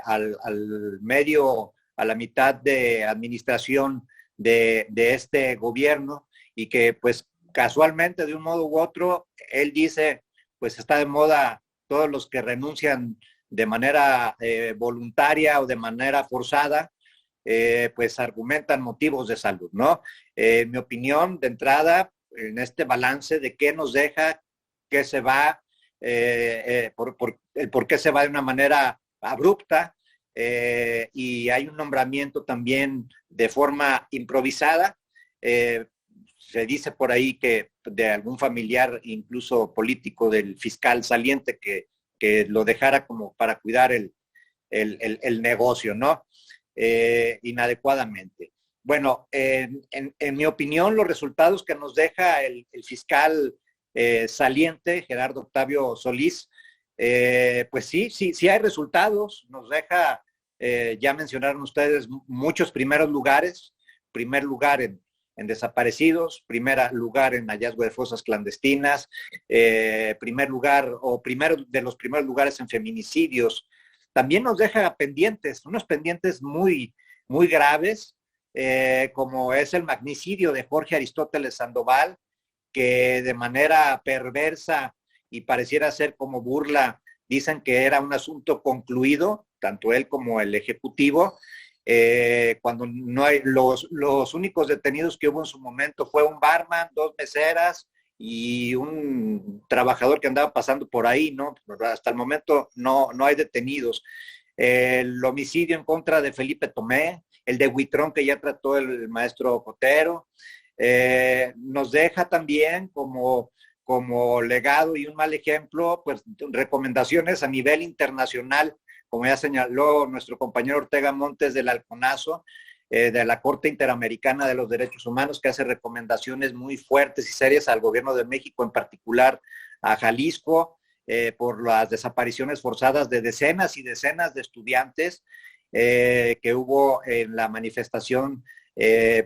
al medio, a la mitad de administración de este gobierno, y que pues casualmente de un modo u otro, él dice, pues está de moda todos los que renuncian de manera voluntaria o de manera forzada, pues argumentan motivos de salud, ¿no? Mi opinión de entrada en este balance de qué nos deja, qué se va, por qué se va de una manera abrupta, y hay un nombramiento también de forma improvisada. Se dice por ahí que de algún familiar, incluso político del fiscal saliente, que lo dejara como para cuidar el negocio, ¿no? Inadecuadamente. Bueno, en mi opinión, los resultados que nos deja el fiscal saliente, Gerardo Octavio Solís, pues sí hay resultados. Nos deja, ya mencionaron ustedes, muchos primeros lugares. Primer lugar en desaparecidos, primer lugar en hallazgo de fosas clandestinas, primero de los primeros lugares en feminicidios. También nos deja pendientes, unos pendientes muy, muy graves, como es el magnicidio de Jorge Aristóteles Sandoval, que de manera perversa y pareciera ser como burla, dicen que era un asunto concluido, tanto él como el Ejecutivo, cuando no hay, los únicos detenidos que hubo en su momento fue un barman, 2 meseras y un trabajador que andaba pasando por ahí, ¿no? Hasta el momento no hay detenidos. El homicidio en contra de Felipe Tomé, el de Huitrón que ya trató el maestro Cotero, nos deja también como legado y un mal ejemplo, pues recomendaciones a nivel internacional, como ya señaló nuestro compañero Ortega Montes del Halconazo, de la Corte Interamericana de los Derechos Humanos, que hace recomendaciones muy fuertes y serias al gobierno de México, en particular a Jalisco, por las desapariciones forzadas de decenas y decenas de estudiantes que hubo en la manifestación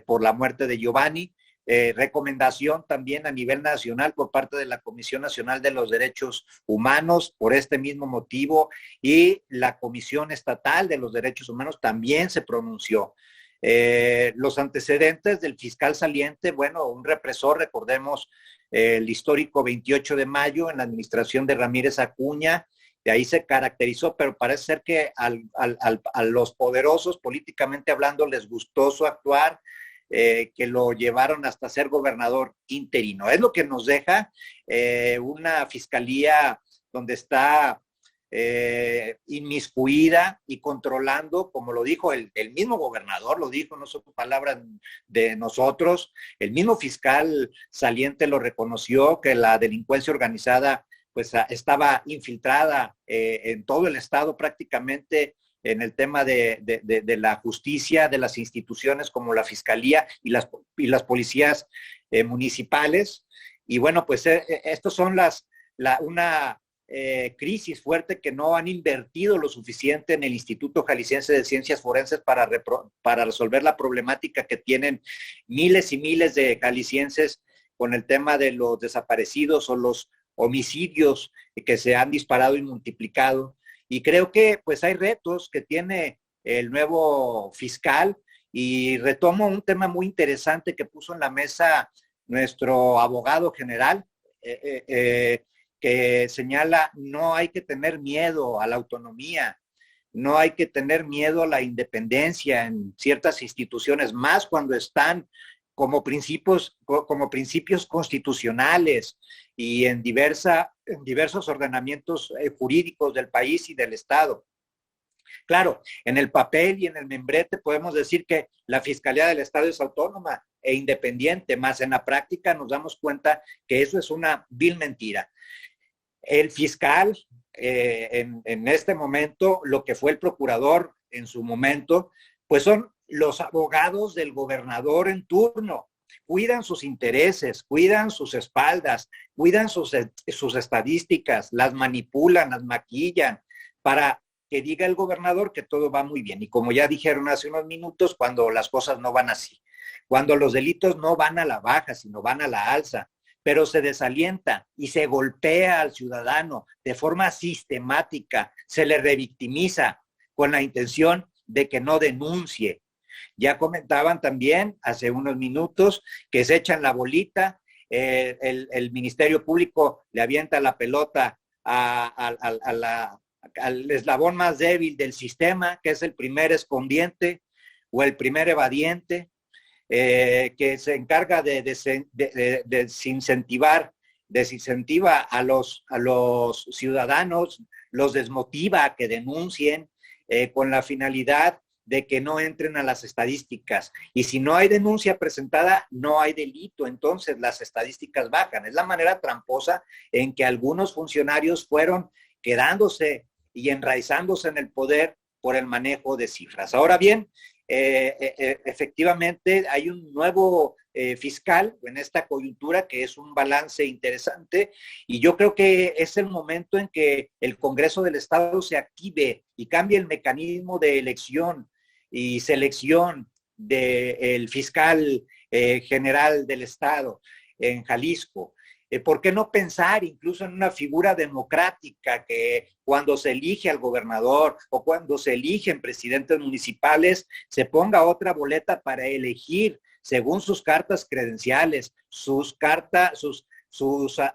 por la muerte de Giovanni. Recomendación también a nivel nacional por parte de la Comisión Nacional de los Derechos Humanos por este mismo motivo, y la Comisión Estatal de los Derechos Humanos también se pronunció. Los antecedentes del fiscal saliente, bueno, un represor, recordemos el histórico 28 de mayo en la administración de Ramírez Acuña, de ahí se caracterizó, pero parece ser que a los poderosos, políticamente hablando, les gustó su actuar, que lo llevaron hasta ser gobernador interino. Es lo que nos deja una fiscalía donde está inmiscuida y controlando, como lo dijo el mismo gobernador, lo dijo, no son palabras de nosotros, el mismo fiscal saliente lo reconoció, que la delincuencia organizada pues estaba infiltrada en todo el estado prácticamente, en el tema de la justicia, de las instituciones como la Fiscalía y las policías municipales. Y bueno, pues estos son una crisis fuerte, que no han invertido lo suficiente en el Instituto Jalisciense de Ciencias Forenses para resolver la problemática que tienen miles y miles de jaliscienses con el tema de los desaparecidos o los homicidios que se han disparado y multiplicado. Y creo que pues hay retos que tiene el nuevo fiscal, y retomo un tema muy interesante que puso en la mesa nuestro abogado general, que señala: no hay que tener miedo a la autonomía. no hay que tener miedo a la independencia en ciertas instituciones, más cuando están como principios constitucionales y en diversos ordenamientos jurídicos del país y del Estado. Claro, en el papel y en el membrete podemos decir que la Fiscalía del Estado es autónoma e independiente, más en la práctica nos damos cuenta que eso es una vil mentira. El fiscal, en este momento, lo que fue el procurador en su momento, pues son los abogados del gobernador en turno. Cuidan sus intereses, cuidan sus espaldas, cuidan sus estadísticas, las manipulan, las maquillan para que diga el gobernador que todo va muy bien. Y como ya dijeron hace unos minutos, cuando las cosas no van así, cuando los delitos no van a la baja, sino van a la alza, pero se desalienta y se golpea al ciudadano de forma sistemática, se le revictimiza con la intención de que no denuncie. Ya comentaban también hace unos minutos que se echan la bolita, el Ministerio Público le avienta la pelota al eslabón más débil del sistema, que es el primer escondiente o el primer evadiente, que se encarga de desincentiva a los ciudadanos, los desmotiva a que denuncien con la finalidad de que no entren a las estadísticas. Y si no hay denuncia presentada, no hay delito, entonces las estadísticas bajan. Es la manera tramposa en que algunos funcionarios fueron quedándose y enraizándose en el poder por el manejo de cifras. Ahora bien, efectivamente hay un nuevo fiscal en esta coyuntura que es un balance interesante y yo creo que es el momento en que el Congreso del Estado se active y cambie el mecanismo de elección y selección del fiscal general del Estado en Jalisco. ¿Por qué no pensar incluso en una figura democrática que cuando se elige al gobernador o cuando se eligen presidentes municipales se ponga otra boleta para elegir según sus cartas credenciales, sus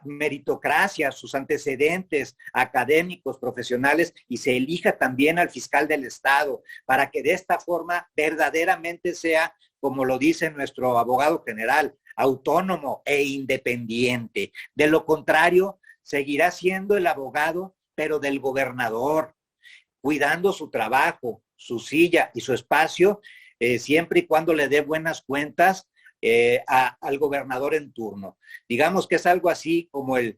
meritocracias, sus antecedentes académicos, profesionales, y se elija también al fiscal del Estado para que de esta forma verdaderamente sea, como lo dice nuestro abogado general, autónomo e independiente. De lo contrario, seguirá siendo el abogado, pero del gobernador, cuidando su trabajo, su silla y su espacio, siempre y cuando le dé buenas cuentas al gobernador en turno. Digamos que es algo así como el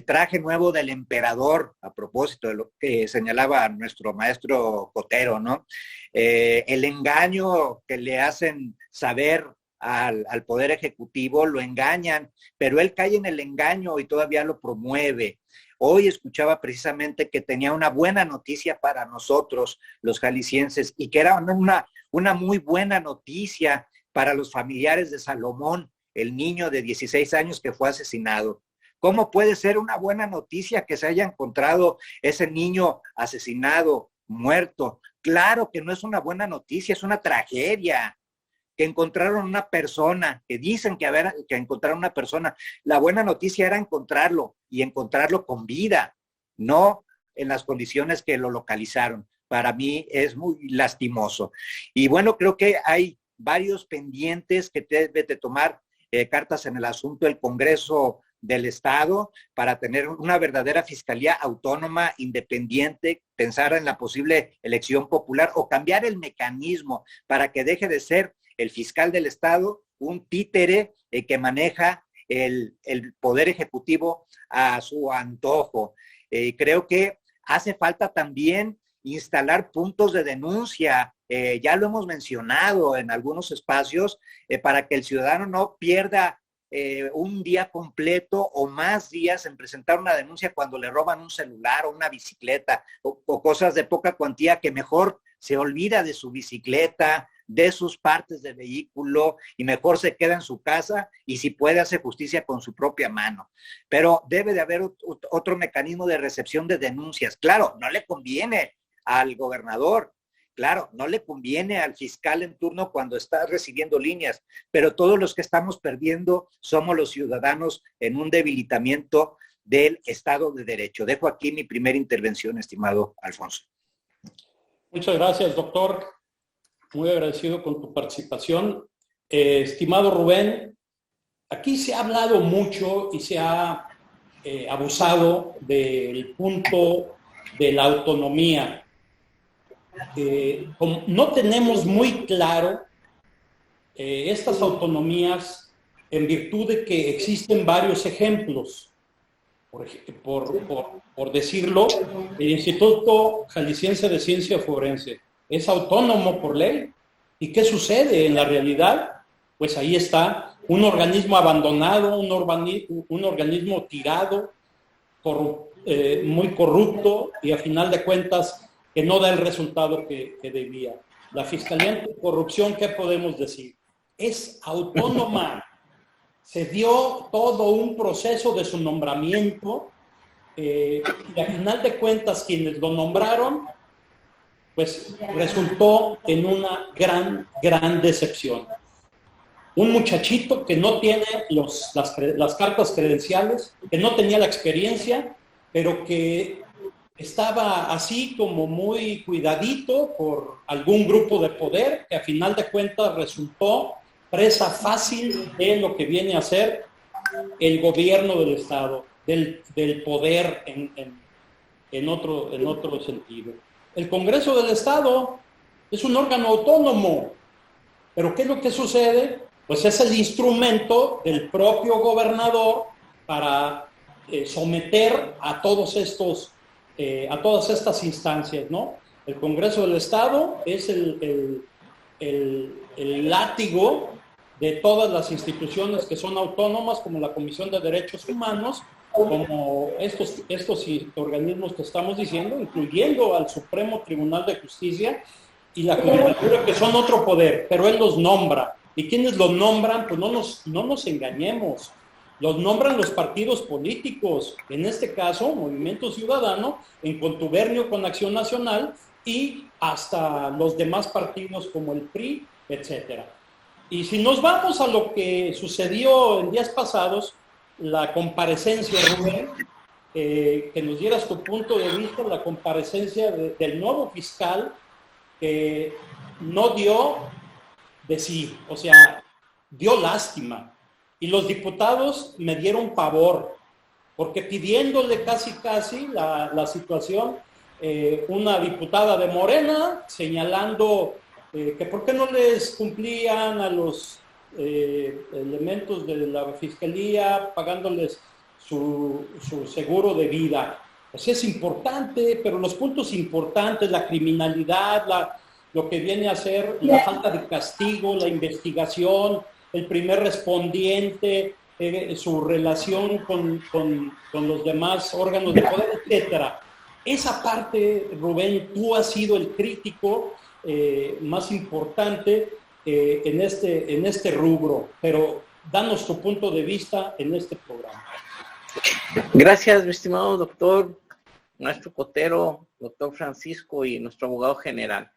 traje nuevo del emperador, a propósito de lo que señalaba nuestro maestro Cotero, ¿no? El engaño que le hacen saber al Poder Ejecutivo, lo engañan, pero él cae en el engaño y todavía lo promueve. Hoy escuchaba precisamente que tenía una buena noticia para nosotros, los jaliscienses, y que era una muy buena noticia para los familiares de Salomón, el niño de 16 años que fue asesinado. ¿Cómo puede ser una buena noticia que se haya encontrado ese niño asesinado, muerto? Claro que no es una buena noticia, es una tragedia. Que encontraron una persona, que dicen que encontraron una persona. La buena noticia era encontrarlo y encontrarlo con vida, no en las condiciones que lo localizaron. Para mí es muy lastimoso. Y bueno, creo que hay varios pendientes que debe de tomar cartas en el asunto el Congreso del Estado para tener una verdadera fiscalía autónoma, independiente, pensar en la posible elección popular o cambiar el mecanismo para que deje de ser el fiscal del Estado un títere que maneja el Poder Ejecutivo a su antojo. Creo que hace falta también instalar puntos de denuncia, ya lo hemos mencionado en algunos espacios, para que el ciudadano no pierda un día completo o más días en presentar una denuncia cuando le roban un celular o una bicicleta o cosas de poca cuantía, que mejor se olvida de su bicicleta, de sus partes de vehículo y mejor se queda en su casa y si puede hacer justicia con su propia mano. Pero debe de haber otro mecanismo de recepción de denuncias. Claro, no le conviene al gobernador, claro, no le conviene al fiscal en turno cuando está recibiendo líneas, pero todos los que estamos perdiendo somos los ciudadanos en un debilitamiento del Estado de Derecho. Dejo aquí mi primera intervención, estimado Alfonso. Muchas gracias, doctor. Muy agradecido con tu participación. Estimado Rubén, aquí se ha hablado mucho y se ha abusado del punto de la autonomía. Como no tenemos muy claro estas autonomías en virtud de que existen varios ejemplos. Por decirlo, el Instituto Jalisciense de Ciencia Forense es autónomo por ley. ¿Y qué sucede en la realidad? Pues ahí está un organismo abandonado, un organismo tirado, muy corrupto y a final de cuentas que no da el resultado que debía. La Fiscalía Anticorrupción, ¿qué podemos decir? Es autónoma. Se dio todo un proceso de su nombramiento y a final de cuentas quienes lo nombraron, pues resultó en una gran decepción. Un muchachito que no tiene las cartas credenciales, que no tenía la experiencia, pero que estaba así como muy cuidadito por algún grupo de poder, que a final de cuentas resultó presa fácil de lo que viene a ser el gobierno del Estado, del poder en otro sentido. El Congreso del Estado es un órgano autónomo, pero ¿qué es lo que sucede? Pues es el instrumento del propio gobernador para someter a todas estas instancias, ¿no? El Congreso del Estado es el látigo de todas las instituciones que son autónomas, como la Comisión de Derechos Humanos, como estos organismos que estamos diciendo, incluyendo al Supremo Tribunal de Justicia y la Judicatura, que son otro poder, pero él los nombra. ¿Y quiénes los nombran? Pues no nos engañemos. Los nombran los partidos políticos, en este caso Movimiento Ciudadano, en contubernio con Acción Nacional, y hasta los demás partidos como el PRI, etcétera. Y si nos vamos a lo que sucedió en días pasados, la comparecencia, Rubén, que nos dieras tu punto de vista, la comparecencia del nuevo fiscal, que no dio de sí, o sea, dio lástima. Y los diputados me dieron pavor, porque pidiéndole casi la situación, una diputada de Morena señalando que por qué no les cumplían a los elementos de la Fiscalía pagándoles su seguro de vida. Pues es importante, pero los puntos importantes, la criminalidad, lo que viene a ser la falta de castigo, la investigación, el primer respondiente, su relación con los demás órganos de poder, etcétera. Esa parte, Rubén, tú has sido el crítico más importante en este rubro, pero danos tu punto de vista en este programa. Gracias, mi estimado doctor, maestro Cotero, doctor Francisco y nuestro abogado general.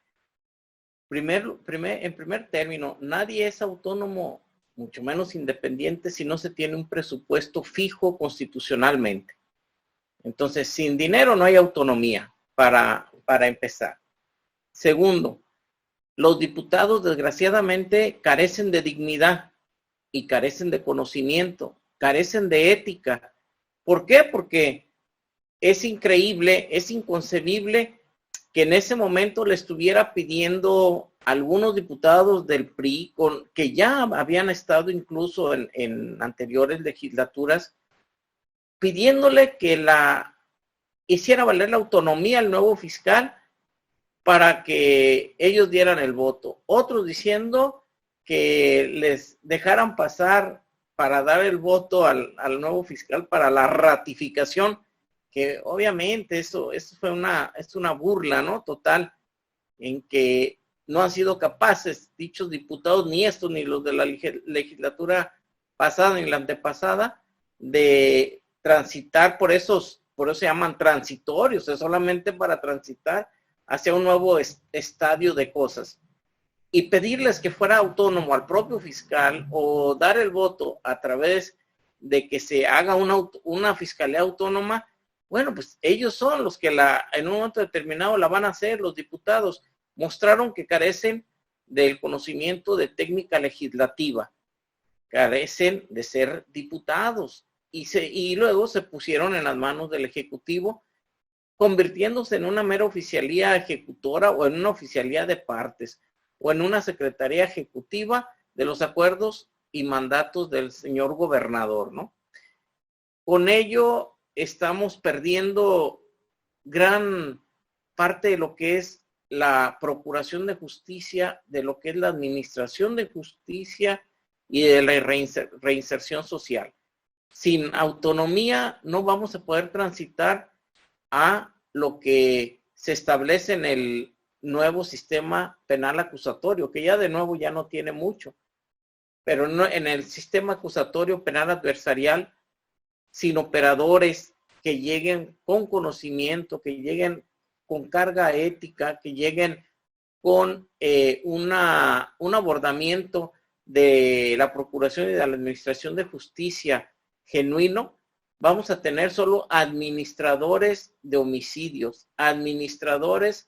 En primer término, nadie es autónomo, mucho menos independiente, si no se tiene un presupuesto fijo constitucionalmente. Entonces, sin dinero no hay autonomía, para empezar. Segundo, los diputados desgraciadamente carecen de dignidad y carecen de conocimiento, carecen de ética. ¿Por qué? Porque es increíble, es inconcebible que en ese momento le estuviera pidiendo a algunos diputados del PRI, que ya habían estado incluso en anteriores legislaturas, pidiéndole que hiciera valer la autonomía al nuevo fiscal para que ellos dieran el voto. Otros diciendo que les dejaran pasar para dar el voto al nuevo fiscal para la ratificación, que obviamente eso es una burla, ¿no? Total, en que no han sido capaces dichos diputados, ni estos, ni los de la legislatura pasada ni la antepasada, de transitar por eso se llaman transitorios, es solamente para transitar hacia un nuevo estadio de cosas. Y pedirles que fuera autónomo al propio fiscal o dar el voto a través de que se haga una fiscalía autónoma, Bueno, pues ellos son los que en un momento determinado la van a hacer. Los diputados mostraron que carecen del conocimiento de técnica legislativa, carecen de ser diputados y luego se pusieron en las manos del Ejecutivo, convirtiéndose en una mera oficialía ejecutora o en una oficialía de partes o en una secretaría ejecutiva de los acuerdos y mandatos del señor gobernador, ¿no? Con ello estamos perdiendo gran parte de lo que es la procuración de justicia, de lo que es la administración de justicia y de la reinserción social. Sin autonomía no vamos a poder transitar a lo que se establece en el nuevo sistema penal acusatorio, que ya de nuevo ya no tiene mucho, pero no, en el sistema acusatorio penal adversarial, sin operadores que lleguen con conocimiento, que lleguen con carga ética, que lleguen con un abordamiento de la procuración y de la administración de justicia genuino, vamos a tener solo administradores de homicidios, administradores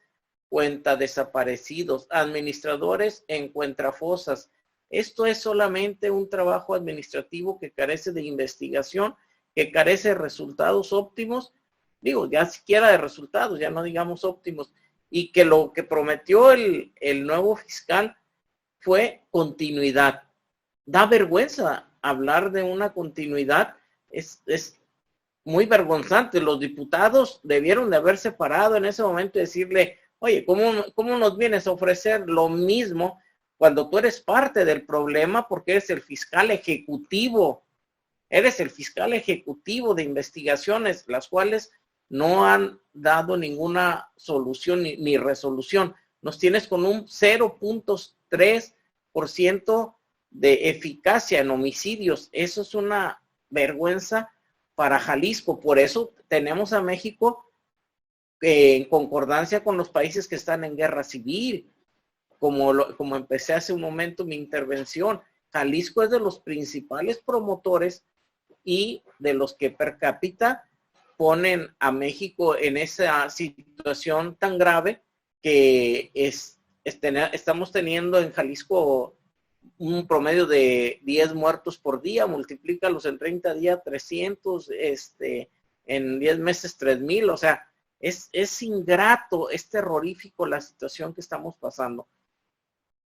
cuenta desaparecidos, administradores encuentrafosas. Esto es solamente un trabajo administrativo que carece de investigación, que carece de resultados óptimos, digo, ya siquiera de resultados, ya no digamos óptimos, y que lo que prometió el nuevo fiscal fue continuidad. Da vergüenza hablar de una continuidad, es muy vergonzante. Los diputados debieron de haberse parado en ese momento y decirle, oye, ¿cómo nos vienes a ofrecer lo mismo cuando tú eres parte del problema porque eres el fiscal ejecutivo? Eres el fiscal ejecutivo de investigaciones, las cuales no han dado ninguna solución ni resolución. Nos tienes con un 0.3% de eficacia en homicidios. Eso es una vergüenza para Jalisco. Por eso tenemos a México en concordancia con los países que están en guerra civil. Como empecé hace un momento mi intervención, Jalisco es de los principales promotores y de los que per cápita ponen a México en esa situación tan grave que estamos teniendo en Jalisco un promedio de 10 muertos por día, multiplícalos en 30 días, 300, en 10 meses, 3,000, o sea, es ingrato, es terrorífico la situación que estamos pasando.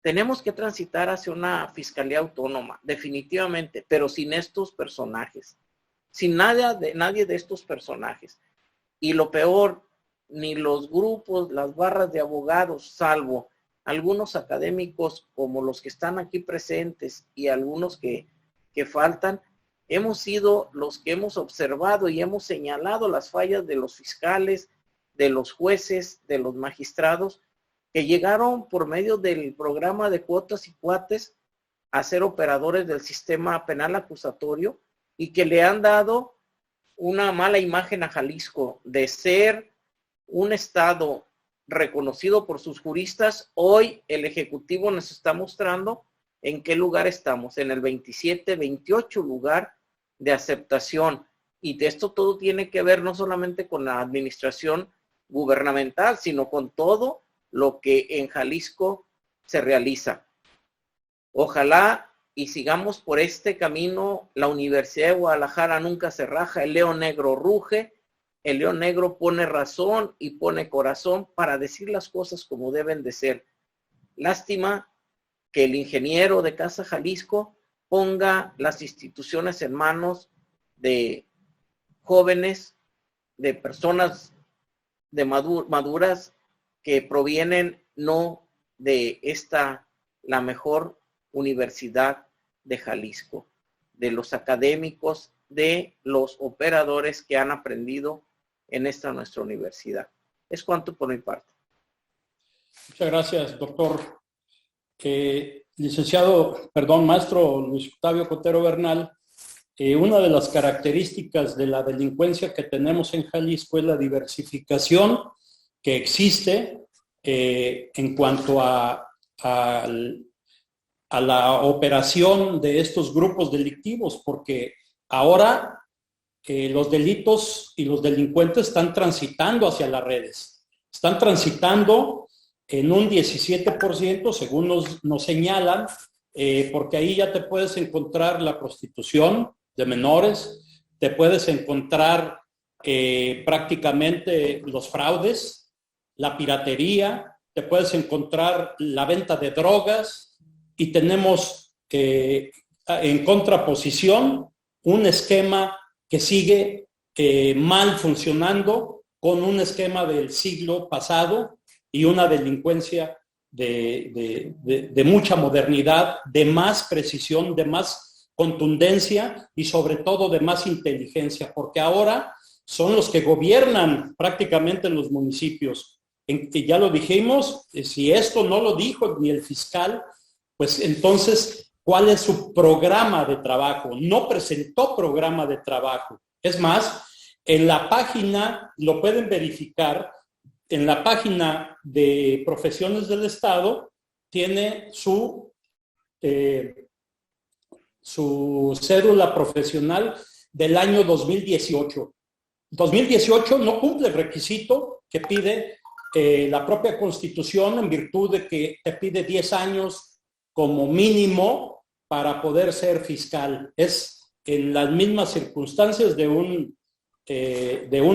Tenemos que transitar hacia una fiscalía autónoma, definitivamente, pero sin estos personajes, sin nadie de estos personajes. Y lo peor, ni los grupos, las barras de abogados, salvo algunos académicos como los que están aquí presentes y algunos que faltan, hemos sido los que hemos observado y hemos señalado las fallas de los fiscales, de los jueces, de los magistrados, que llegaron por medio del programa de cuotas y cuates a ser operadores del sistema penal acusatorio y que le han dado una mala imagen a Jalisco de ser un estado reconocido por sus juristas. Hoy el Ejecutivo nos está mostrando en qué lugar estamos, en el 27, 28 lugar de aceptación. Y de esto todo tiene que ver no solamente con la administración gubernamental, sino con todo lo que en Jalisco se realiza. Ojalá y sigamos por este camino. La Universidad de Guadalajara nunca se raja, el león negro ruge, el león negro pone razón y pone corazón para decir las cosas como deben de ser. Lástima que el ingeniero de Casa Jalisco ponga las instituciones en manos de jóvenes, de personas de maduras que provienen no de la mejor universidad de Jalisco, de los académicos, de los operadores que han aprendido en nuestra universidad. Es cuanto por mi parte. Muchas gracias, doctor. Maestro Luis Octavio Cotero Bernal, una de las características de la delincuencia que tenemos en Jalisco es la diversificación que existe en cuanto a la operación de estos grupos delictivos, porque ahora los delitos y los delincuentes están transitando hacia las redes. Están transitando en un 17%, según nos señalan, porque ahí ya te puedes encontrar la prostitución de menores, te puedes encontrar prácticamente los fraudes, la piratería, te puedes encontrar la venta de drogas y tenemos en contraposición un esquema que sigue mal funcionando con un esquema del siglo pasado y una delincuencia de mucha modernidad, de más precisión, de más contundencia y sobre todo de más inteligencia, porque ahora son los que gobiernan prácticamente en los municipios. Ya lo dijimos, si esto no lo dijo ni el fiscal, pues entonces, ¿cuál es su programa de trabajo? No presentó programa de trabajo. Es más, en la página, lo pueden verificar, en la página de Profesiones del Estado, tiene su cédula profesional del año 2018. 2018 no cumple el requisito que pide la propia Constitución, en virtud de que te pide 10 años como mínimo para poder ser fiscal. Es en las mismas circunstancias de un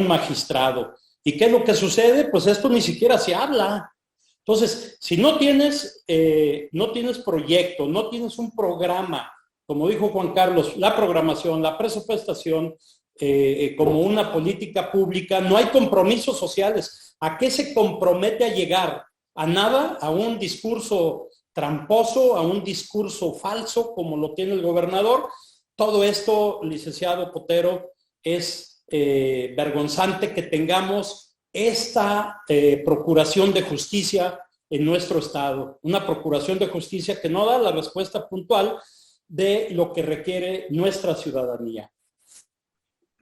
magistrado. ¿Y qué es lo que sucede? Pues esto ni siquiera se habla. Entonces, si no tienes proyecto, no tienes un programa, como dijo Juan Carlos, la programación, la presupuestación, como una política pública, no hay compromisos sociales. ¿A qué se compromete a llegar? A nada, a un discurso tramposo, a un discurso falso, como lo tiene el gobernador. Todo esto, licenciado Cotero, es vergonzante que tengamos esta procuración de justicia en nuestro estado. Una procuración de justicia que no da la respuesta puntual de lo que requiere nuestra ciudadanía.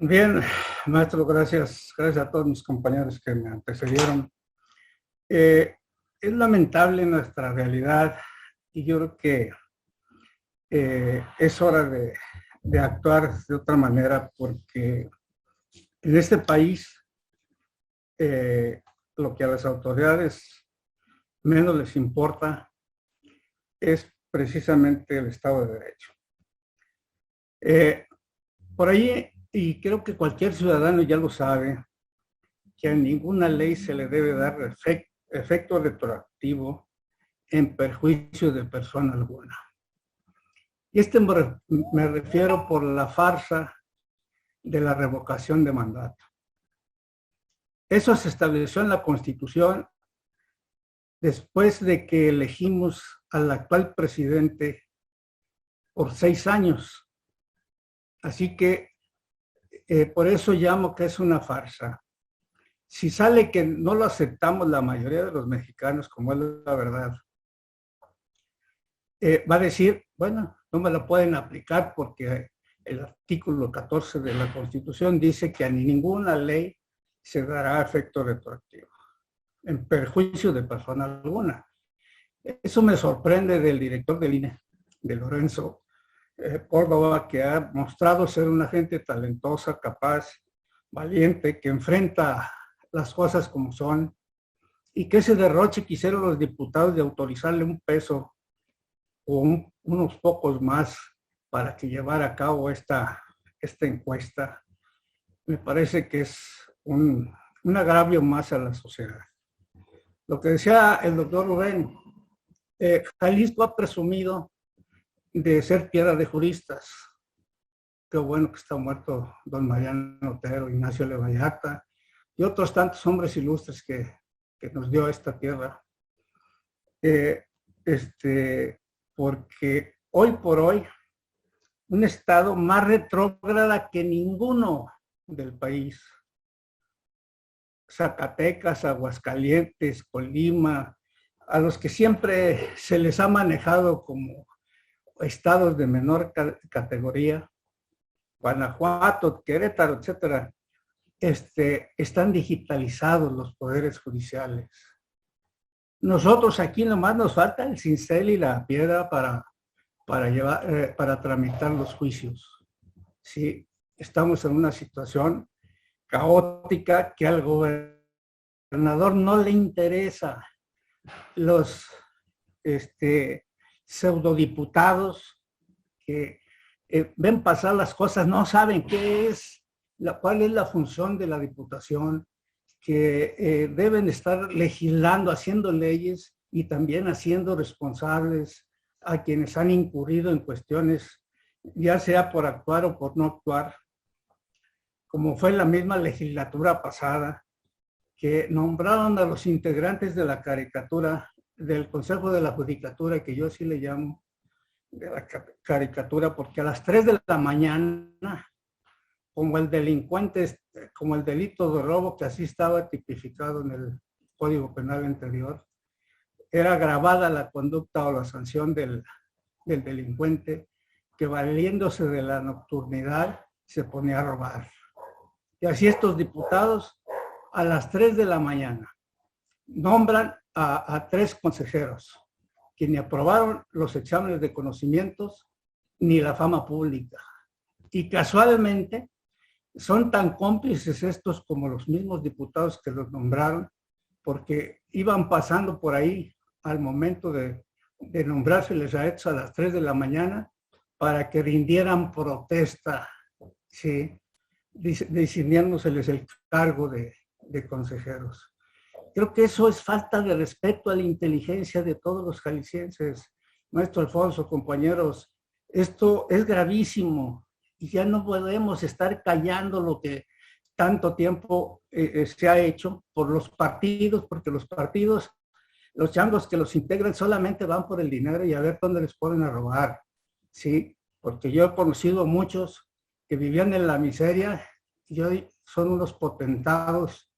Bien, maestro, gracias. Gracias a todos mis compañeros que me antecedieron. Es lamentable nuestra realidad y yo creo que es hora de actuar de otra manera, porque en este país lo que a las autoridades menos les importa es precisamente el Estado de Derecho. Por ahí, y creo que cualquier ciudadano ya lo sabe, que a ninguna ley se le debe dar efecto retroactivo en perjuicio de persona alguna. Y me refiero por la farsa de la revocación de mandato. Eso se estableció en la Constitución después de que elegimos al actual presidente por 6 años. Así que por eso llamo que es una farsa. Si sale que no lo aceptamos la mayoría de los mexicanos, como es la verdad, va a decir, bueno, no me la pueden aplicar porque el artículo 14 de la Constitución dice que a ninguna ley se dará efecto retroactivo, en perjuicio de persona alguna. Eso me sorprende del director del INE, de Lorenzo Córdoba, que ha mostrado ser una gente talentosa, capaz, valiente, que enfrenta las cosas como son, y que ese derroche que hicieron los diputados de autorizarle un peso o unos pocos más para que llevara a cabo esta encuesta, me parece que es un agravio más a la sociedad. Lo que decía el doctor Rubén, Jalisco ha presumido de ser tierra de juristas. Qué bueno que está muerto don Mariano Otero, Ignacio L. Vallarta y otros tantos hombres ilustres que nos dio esta tierra. Porque hoy por hoy, un estado más retrógrada que ninguno del país, Zacatecas, Aguascalientes, Colima, a los que siempre se les ha manejado como estados de menor categoría, Guanajuato, Querétaro, etcétera, están digitalizados los poderes judiciales. Nosotros aquí nomás nos falta el cincel y la piedra para tramitar los juicios. ¿Sí? estamos en una situación caótica que al gobernador no le interesa. Los pseudodiputados que ven pasar las cosas no saben cuál es la función de la diputación, que deben estar legislando, haciendo leyes y también haciendo responsables a quienes han incurrido en cuestiones, ya sea por actuar o por no actuar, como fue la misma legislatura pasada, que nombraron a los integrantes de la caricatura, del Consejo de la Judicatura, que yo sí le llamo de la caricatura, porque a las 3 de la mañana, como el delincuente, como el delito de robo, que así estaba tipificado en el Código Penal anterior, era grabada la conducta o la sanción del delincuente, que valiéndose de la nocturnidad se ponía a robar. Y así estos diputados a las 3 de la mañana nombran a 3 consejeros que ni aprobaron los exámenes de conocimientos ni la fama pública. Y casualmente son tan cómplices estos como los mismos diputados que los nombraron, porque iban pasando por ahí al momento de nombrárseles a estos a las 3 de la mañana para que rindieran protesta, ¿sí? Designiéndoseles el cargo de consejeros. Creo que eso es falta de respeto a la inteligencia de todos los jaliscienses. Maestro Alfonso, compañeros, esto es gravísimo y ya no podemos estar callando lo que tanto tiempo se ha hecho por los partidos, porque los partidos, los changos que los integran solamente van por el dinero y a ver dónde les pueden robar, ¿sí? Porque yo he conocido muchos que vivían en la miseria y hoy son unos potentados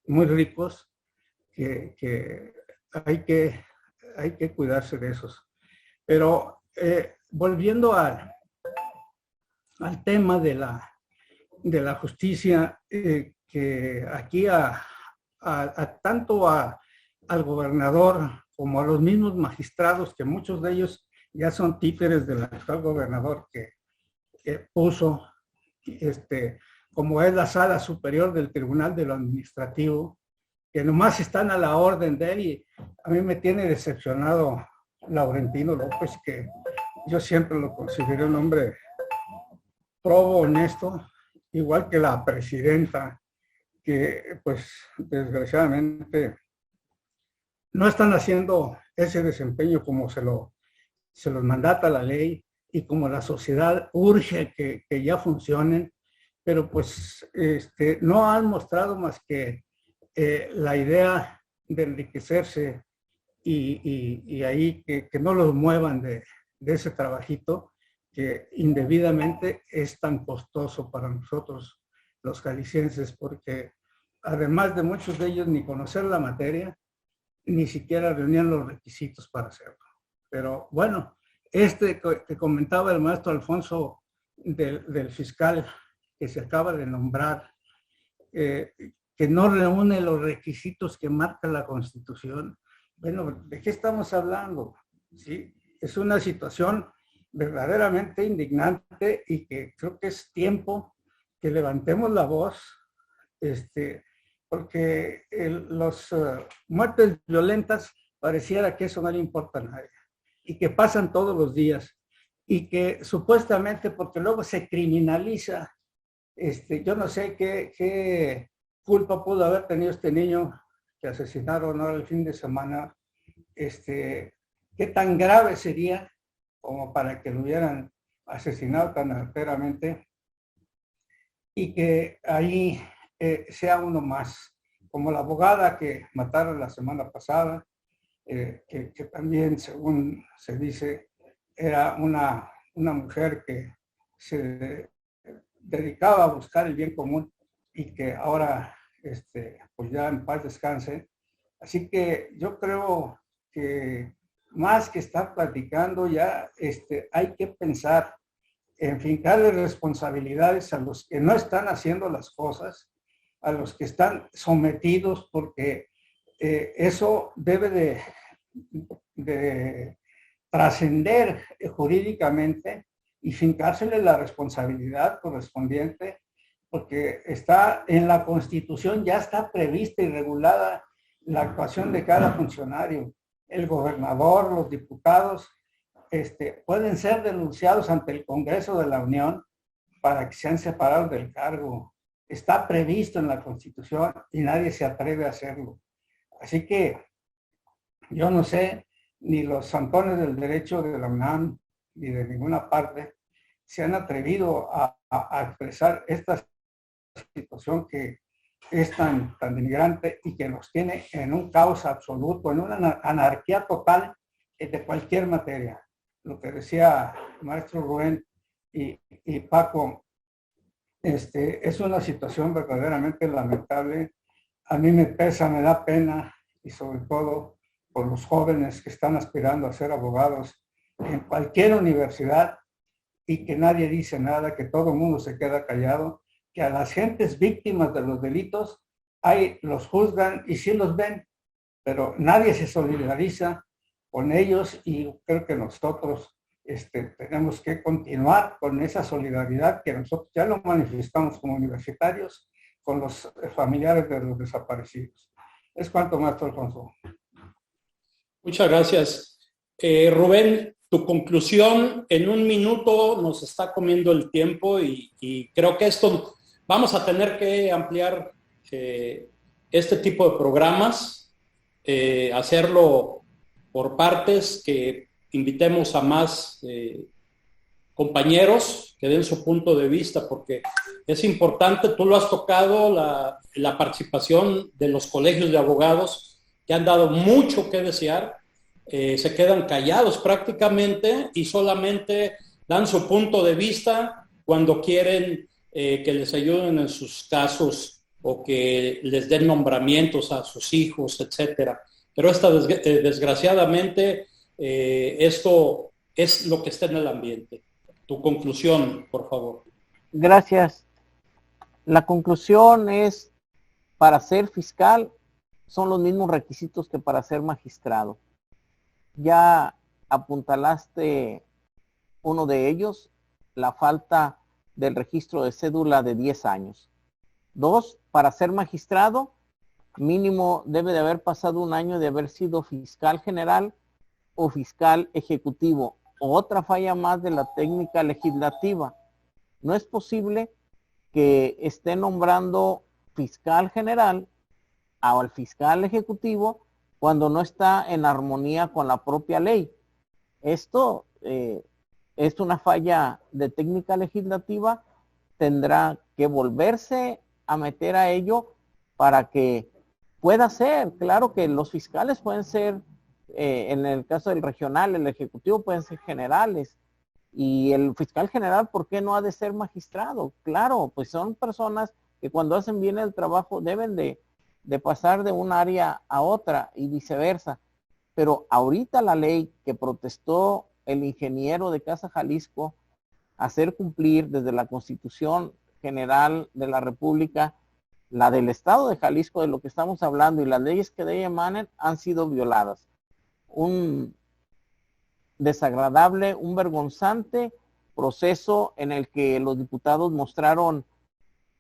muy ricos que hay que cuidarse de esos. Pero volviendo al tema de la justicia, que aquí tanto al gobernador como a los mismos magistrados, que muchos de ellos ya son títeres del actual gobernador que puso, como es la sala superior del Tribunal de lo Administrativo, que nomás están a la orden de él, y a mí me tiene decepcionado Laurentino López, que yo siempre lo consideré un hombre probo, honesto, igual que la presidenta, que pues desgraciadamente no están haciendo ese desempeño como se los mandata la ley y como la sociedad urge que ya funcionen, pero pues no han mostrado más que la idea de enriquecerse y ahí que no los muevan de ese trabajito que indebidamente es tan costoso para nosotros los jaliscienses, porque además de muchos de ellos ni conocer la materia, ni siquiera reunían los requisitos para hacerlo. Pero bueno, que comentaba el maestro Alfonso del fiscal que se acaba de nombrar, que no reúne los requisitos que marca la Constitución. Bueno, ¿de qué estamos hablando? ¿Sí? Es una situación verdaderamente indignante y que creo que es tiempo que levantemos la voz, porque las muertes violentas pareciera que eso no le importa a nadie y que pasan todos los días y que supuestamente, porque luego se criminaliza, yo no sé qué culpa pudo haber tenido este niño que asesinaron ahora el fin de semana, qué tan grave sería como para que lo hubieran asesinado tan arteramente y que ahí sea uno más, como la abogada que mataron la semana pasada, que también, según se dice, era una mujer que se dedicaba a buscar el bien común y que ahora pues ya en paz descanse. Así que yo creo que más que estar platicando ya hay que pensar en fincarle responsabilidades a los que no están haciendo las cosas, a los que están sometidos, porque eso debe de trascender jurídicamente y fincársele la responsabilidad correspondiente, porque está en la Constitución, ya está prevista y regulada la actuación de cada funcionario. El gobernador, los diputados, pueden ser denunciados ante el Congreso de la Unión para que sean separados del cargo. Está previsto en la Constitución y nadie se atreve a hacerlo. Así que yo no sé, ni los santones del derecho de la UNAM, ni de ninguna parte, se han atrevido a expresar esta situación que es tan denigrante y que nos tiene en un caos absoluto, en una anarquía total de cualquier materia. Lo que decía el maestro Rubén y Paco, es una situación verdaderamente lamentable. A mí me pesa, me da pena, y sobre todo por los jóvenes que están aspirando a ser abogados en cualquier universidad y que nadie dice nada, que todo el mundo se queda callado, que a las gentes víctimas de los delitos los juzgan y sí los ven, pero nadie se solidariza con ellos, y creo que nosotros tenemos que continuar con esa solidaridad que nosotros ya lo manifestamos como universitarios con los familiares de los desaparecidos. Es cuanto, maestro Alfonso. Muchas gracias. Rubén, tu conclusión en un minuto, nos está comiendo el tiempo y creo que esto vamos a tener que ampliar este tipo de programas, hacerlo por partes, que invitemos a más compañeros que den su punto de vista, porque es importante, tú lo has tocado, la participación de los colegios de abogados, que han dado mucho que desear, se quedan callados prácticamente y solamente dan su punto de vista cuando quieren que les ayuden en sus casos o que les den nombramientos a sus hijos, etcétera. Pero desgraciadamente esto es lo que está en el ambiente. Tu conclusión, por favor. Gracias. La conclusión es, para ser fiscal son los mismos requisitos que para ser magistrado. Ya apuntalaste uno de ellos, la falta del registro de cédula de 10 años. 2, para ser magistrado, mínimo debe de haber pasado un año de haber sido fiscal general o fiscal ejecutivo. Otra falla más de la técnica legislativa. No es posible que esté nombrando fiscal general al fiscal ejecutivo cuando no está en armonía con la propia ley. Esto es una falla de técnica legislativa. Tendrá que volverse a meter a ello para que pueda ser. Claro que los fiscales pueden ser, en el caso del regional, el ejecutivo pueden ser generales, y el fiscal general, ¿por qué no ha de ser magistrado? Claro, pues son personas que cuando hacen bien el trabajo deben de pasar de un área a otra y viceversa. Pero ahorita la ley que protestó el ingeniero de Casa Jalisco hacer cumplir desde la Constitución General de la República, la del Estado de Jalisco, de lo que estamos hablando, y las leyes que de ella emanen, han sido violadas. Un desagradable, un vergonzante proceso en el que los diputados mostraron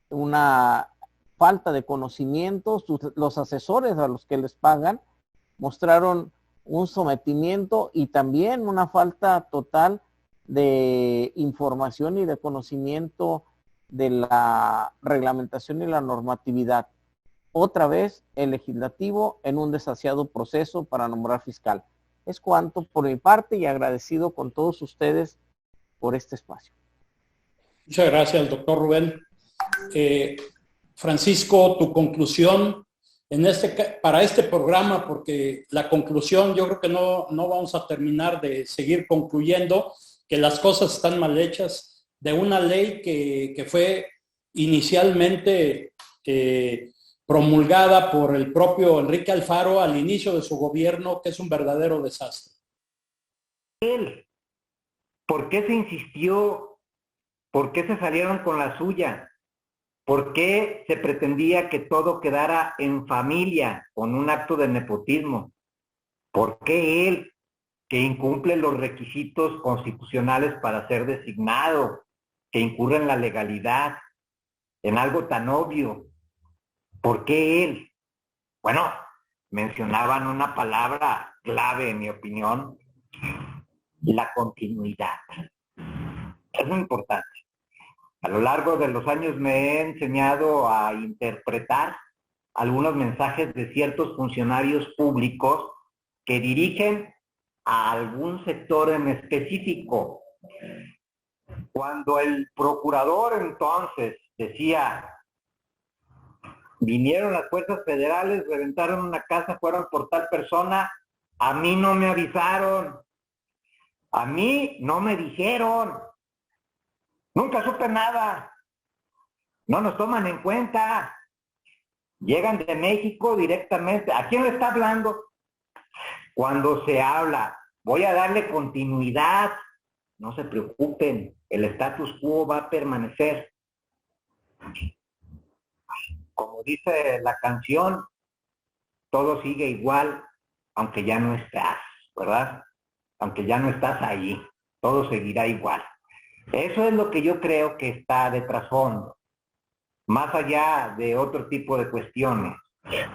una falta de conocimiento, los asesores a los que les pagan mostraron un sometimiento y también una falta total de información y de conocimiento de la reglamentación y la normatividad. Otra vez el legislativo en un desasiado proceso para nombrar fiscal. Es cuanto por mi parte, y agradecido con todos ustedes por este espacio. Muchas gracias, doctor Rubén. Francisco, tu conclusión para este programa, porque la conclusión yo creo que no vamos a terminar de seguir concluyendo que las cosas están mal hechas, de una ley que fue inicialmente promulgada por el propio Enrique Alfaro al inicio de su gobierno, que es un verdadero desastre. ¿Por qué se insistió? ¿Por qué se salieron con la suya? ¿Por qué se pretendía que todo quedara en familia con un acto de nepotismo? ¿Por qué él? que incumple los requisitos constitucionales para ser designado, que incurre en la legalidad, en algo tan obvio. ¿Por qué él? Bueno, mencionaban una palabra clave, en mi opinión, la continuidad. Es muy importante. A lo largo de los años me he enseñado a interpretar algunos mensajes de ciertos funcionarios públicos que dirigen a algún sector en específico. Cuando el procurador entonces decía, vinieron las fuerzas federales, reventaron una casa, fueron por tal persona, a mí no me avisaron, a mí no me dijeron, nunca supe nada, no nos toman en cuenta, llegan de México directamente. ¿A quién le está hablando? Cuando se habla, voy a darle continuidad, no se preocupen, el status quo va a permanecer. Como dice la canción, todo sigue igual, aunque ya no estás, ¿verdad? Aunque ya no estás allí, todo seguirá igual. Eso es lo que yo creo que está de trasfondo, más allá de otro tipo de cuestiones.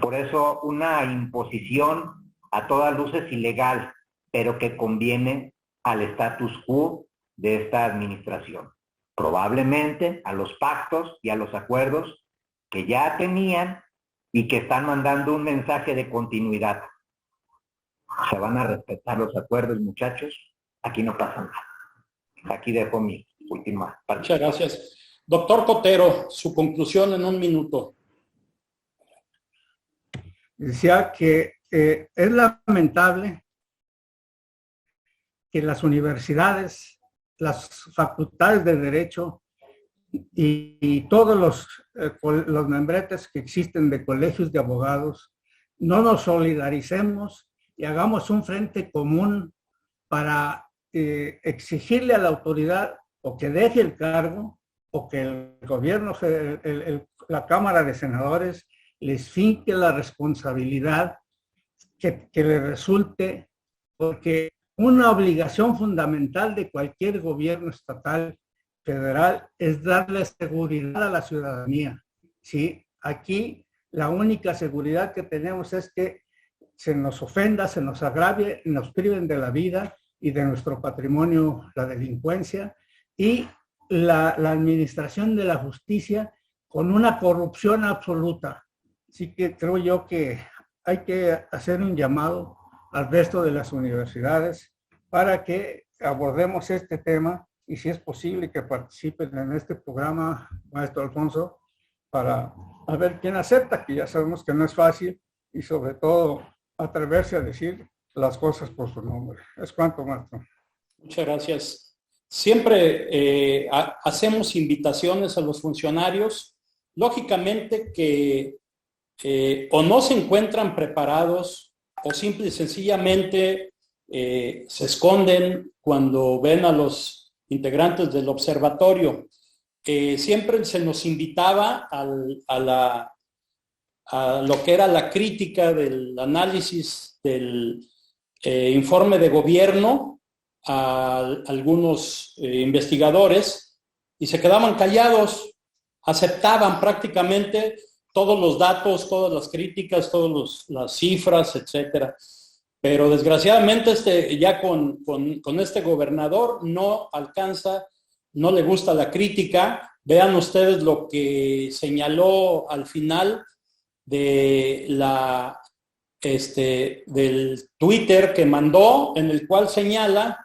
Por eso una imposición a todas luces ilegal, pero que conviene al status quo de esta administración. Probablemente a los pactos y a los acuerdos que ya tenían y que están mandando un mensaje de continuidad. Se van a respetar los acuerdos, muchachos. Aquí no pasa nada. Aquí dejo mi última parte. Muchas gracias. Doctor Cotero, su conclusión en un minuto. Decía que es lamentable que las universidades, las facultades de Derecho y todos los membretes que existen de colegios de abogados no nos solidaricemos y hagamos un frente común para exigirle a la autoridad o que deje el cargo o que el gobierno, la Cámara de Senadores les finque la responsabilidad que le resulte, porque una obligación fundamental de cualquier gobierno estatal, federal, es darle seguridad a la ciudadanía. ¿Sí? Aquí la única seguridad que tenemos es que se nos ofenda, se nos agravie, nos priven de la vida y de nuestro patrimonio la delincuencia y la administración de la justicia con una corrupción absoluta. Así que creo yo que hay que hacer un llamado al resto de las universidades para que abordemos este tema y si es posible que participen en este programa, maestro Alfonso, para a ver quién acepta, que ya sabemos que no es fácil y sobre todo atreverse a decir las cosas por su nombre. Es cuanto, maestro. Muchas gracias. Siempre hacemos invitaciones a los funcionarios, lógicamente que o no se encuentran preparados o simple y sencillamente se esconden cuando ven a los integrantes del observatorio. Siempre se nos invitaba a lo que era la crítica del análisis del informe de gobierno a algunos investigadores y se quedaban callados, aceptaban prácticamente todos los datos, todas las críticas, todas las cifras, etcétera. Pero desgraciadamente ya con este gobernador no alcanza, no le gusta la crítica. Vean ustedes lo que señaló al final de del Twitter que mandó, en el cual señala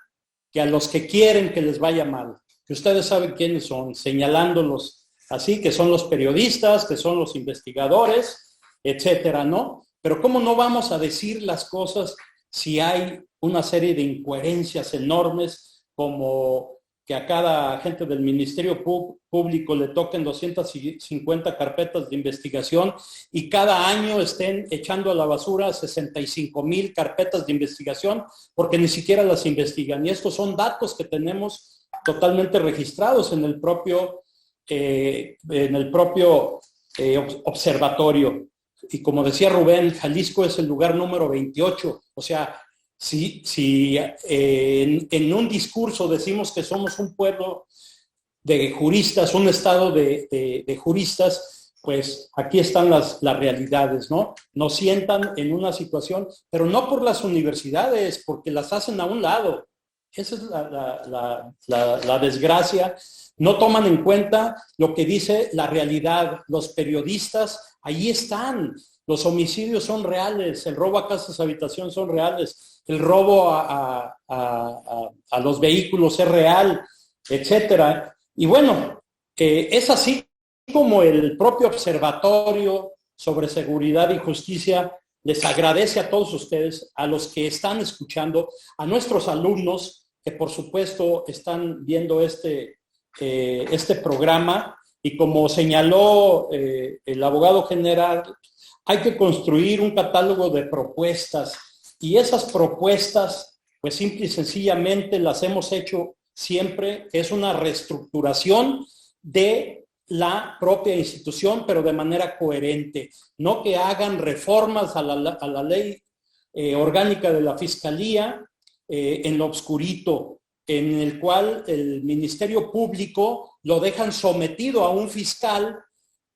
que a los que quieren que les vaya mal, que ustedes saben quiénes son, señalándolos así, que son los periodistas, que son los investigadores, etcétera, ¿no? Pero ¿cómo no vamos a decir las cosas si hay una serie de incoherencias enormes, como que a cada agente del Ministerio Público le toquen 250 carpetas de investigación y cada año estén echando a la basura 65,000 carpetas de investigación porque ni siquiera las investigan? Y estos son datos que tenemos totalmente registrados en el propio observatorio. Y como decía Rubén, Jalisco es el lugar número 28. O sea, Si en un discurso decimos que somos un pueblo de juristas, un estado de juristas, pues aquí están las realidades, ¿no? Nos sientan en una situación, pero no por las universidades, porque las hacen a un lado. Esa es la desgracia. No toman en cuenta lo que dice la realidad. Los periodistas, ahí están. Los homicidios son reales, el robo a casas, habitación son reales, el robo a los vehículos es real, etcétera. Y bueno, es así como el propio Observatorio sobre Seguridad y Justicia les agradece a todos ustedes, a los que están escuchando, a nuestros alumnos que por supuesto están viendo este programa, y como señaló el abogado general, hay que construir un catálogo de propuestas, y esas propuestas, pues simple y sencillamente las hemos hecho siempre, que es una reestructuración de la propia institución, pero de manera coherente, no que hagan reformas a la ley orgánica de la Fiscalía en lo obscurito, en el cual el Ministerio Público lo dejan sometido a un fiscal,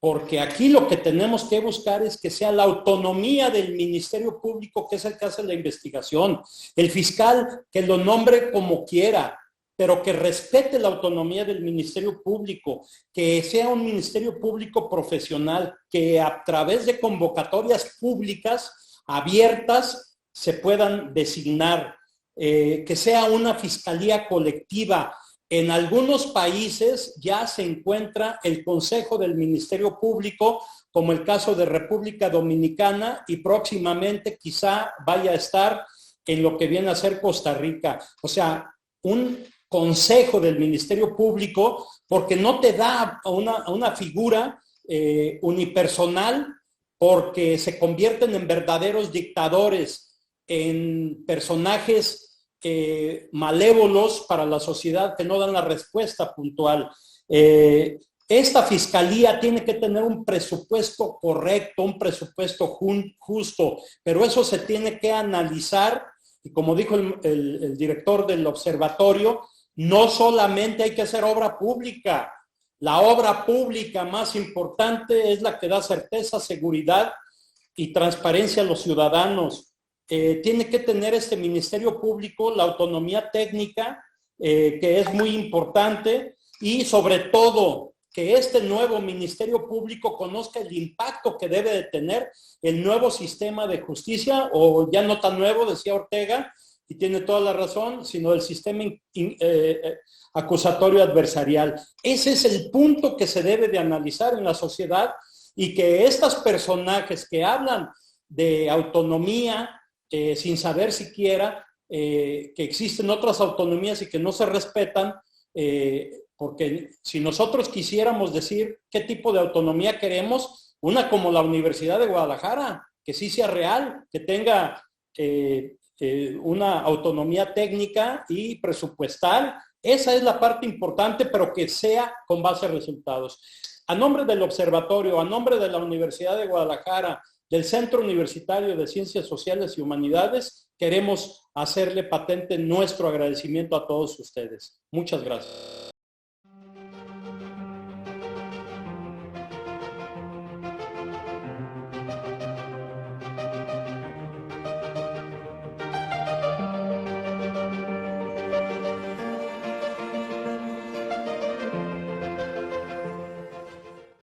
porque aquí lo que tenemos que buscar es que sea la autonomía del Ministerio Público, que es el que hace la investigación. El fiscal que lo nombre como quiera, pero que respete la autonomía del Ministerio Público, que sea un Ministerio Público profesional, que a través de convocatorias públicas abiertas se puedan designar, que sea una fiscalía colectiva. En algunos países ya se encuentra el Consejo del Ministerio Público, como el caso de República Dominicana, y próximamente quizá vaya a estar en lo que viene a ser Costa Rica. O sea, un consejo del Ministerio Público, porque no te da una figura unipersonal, porque se convierten en verdaderos dictadores, en personajes malévolos para la sociedad que no dan la respuesta puntual. Esta fiscalía tiene que tener un presupuesto correcto, un presupuesto justo, pero eso se tiene que analizar, y como dijo el director del observatorio, no solamente hay que hacer obra pública. La obra pública más importante es la que da certeza, seguridad y transparencia a los ciudadanos. Tiene que tener este Ministerio Público la autonomía técnica, que es muy importante, y sobre todo que este nuevo Ministerio Público conozca el impacto que debe de tener el nuevo sistema de justicia, o ya no tan nuevo, decía Ortega, y tiene toda la razón, sino el sistema acusatorio adversarial. Ese es el punto que se debe de analizar en la sociedad, y que estos personajes que hablan de autonomía, sin saber siquiera que existen otras autonomías y que no se respetan, porque si nosotros quisiéramos decir qué tipo de autonomía queremos, una como la Universidad de Guadalajara, que sí sea real, que tenga una autonomía técnica y presupuestal, esa es la parte importante, pero que sea con base a resultados. A nombre del observatorio, a nombre de la Universidad de Guadalajara, del Centro Universitario de Ciencias Sociales y Humanidades, queremos hacerle patente nuestro agradecimiento a todos ustedes. Muchas gracias.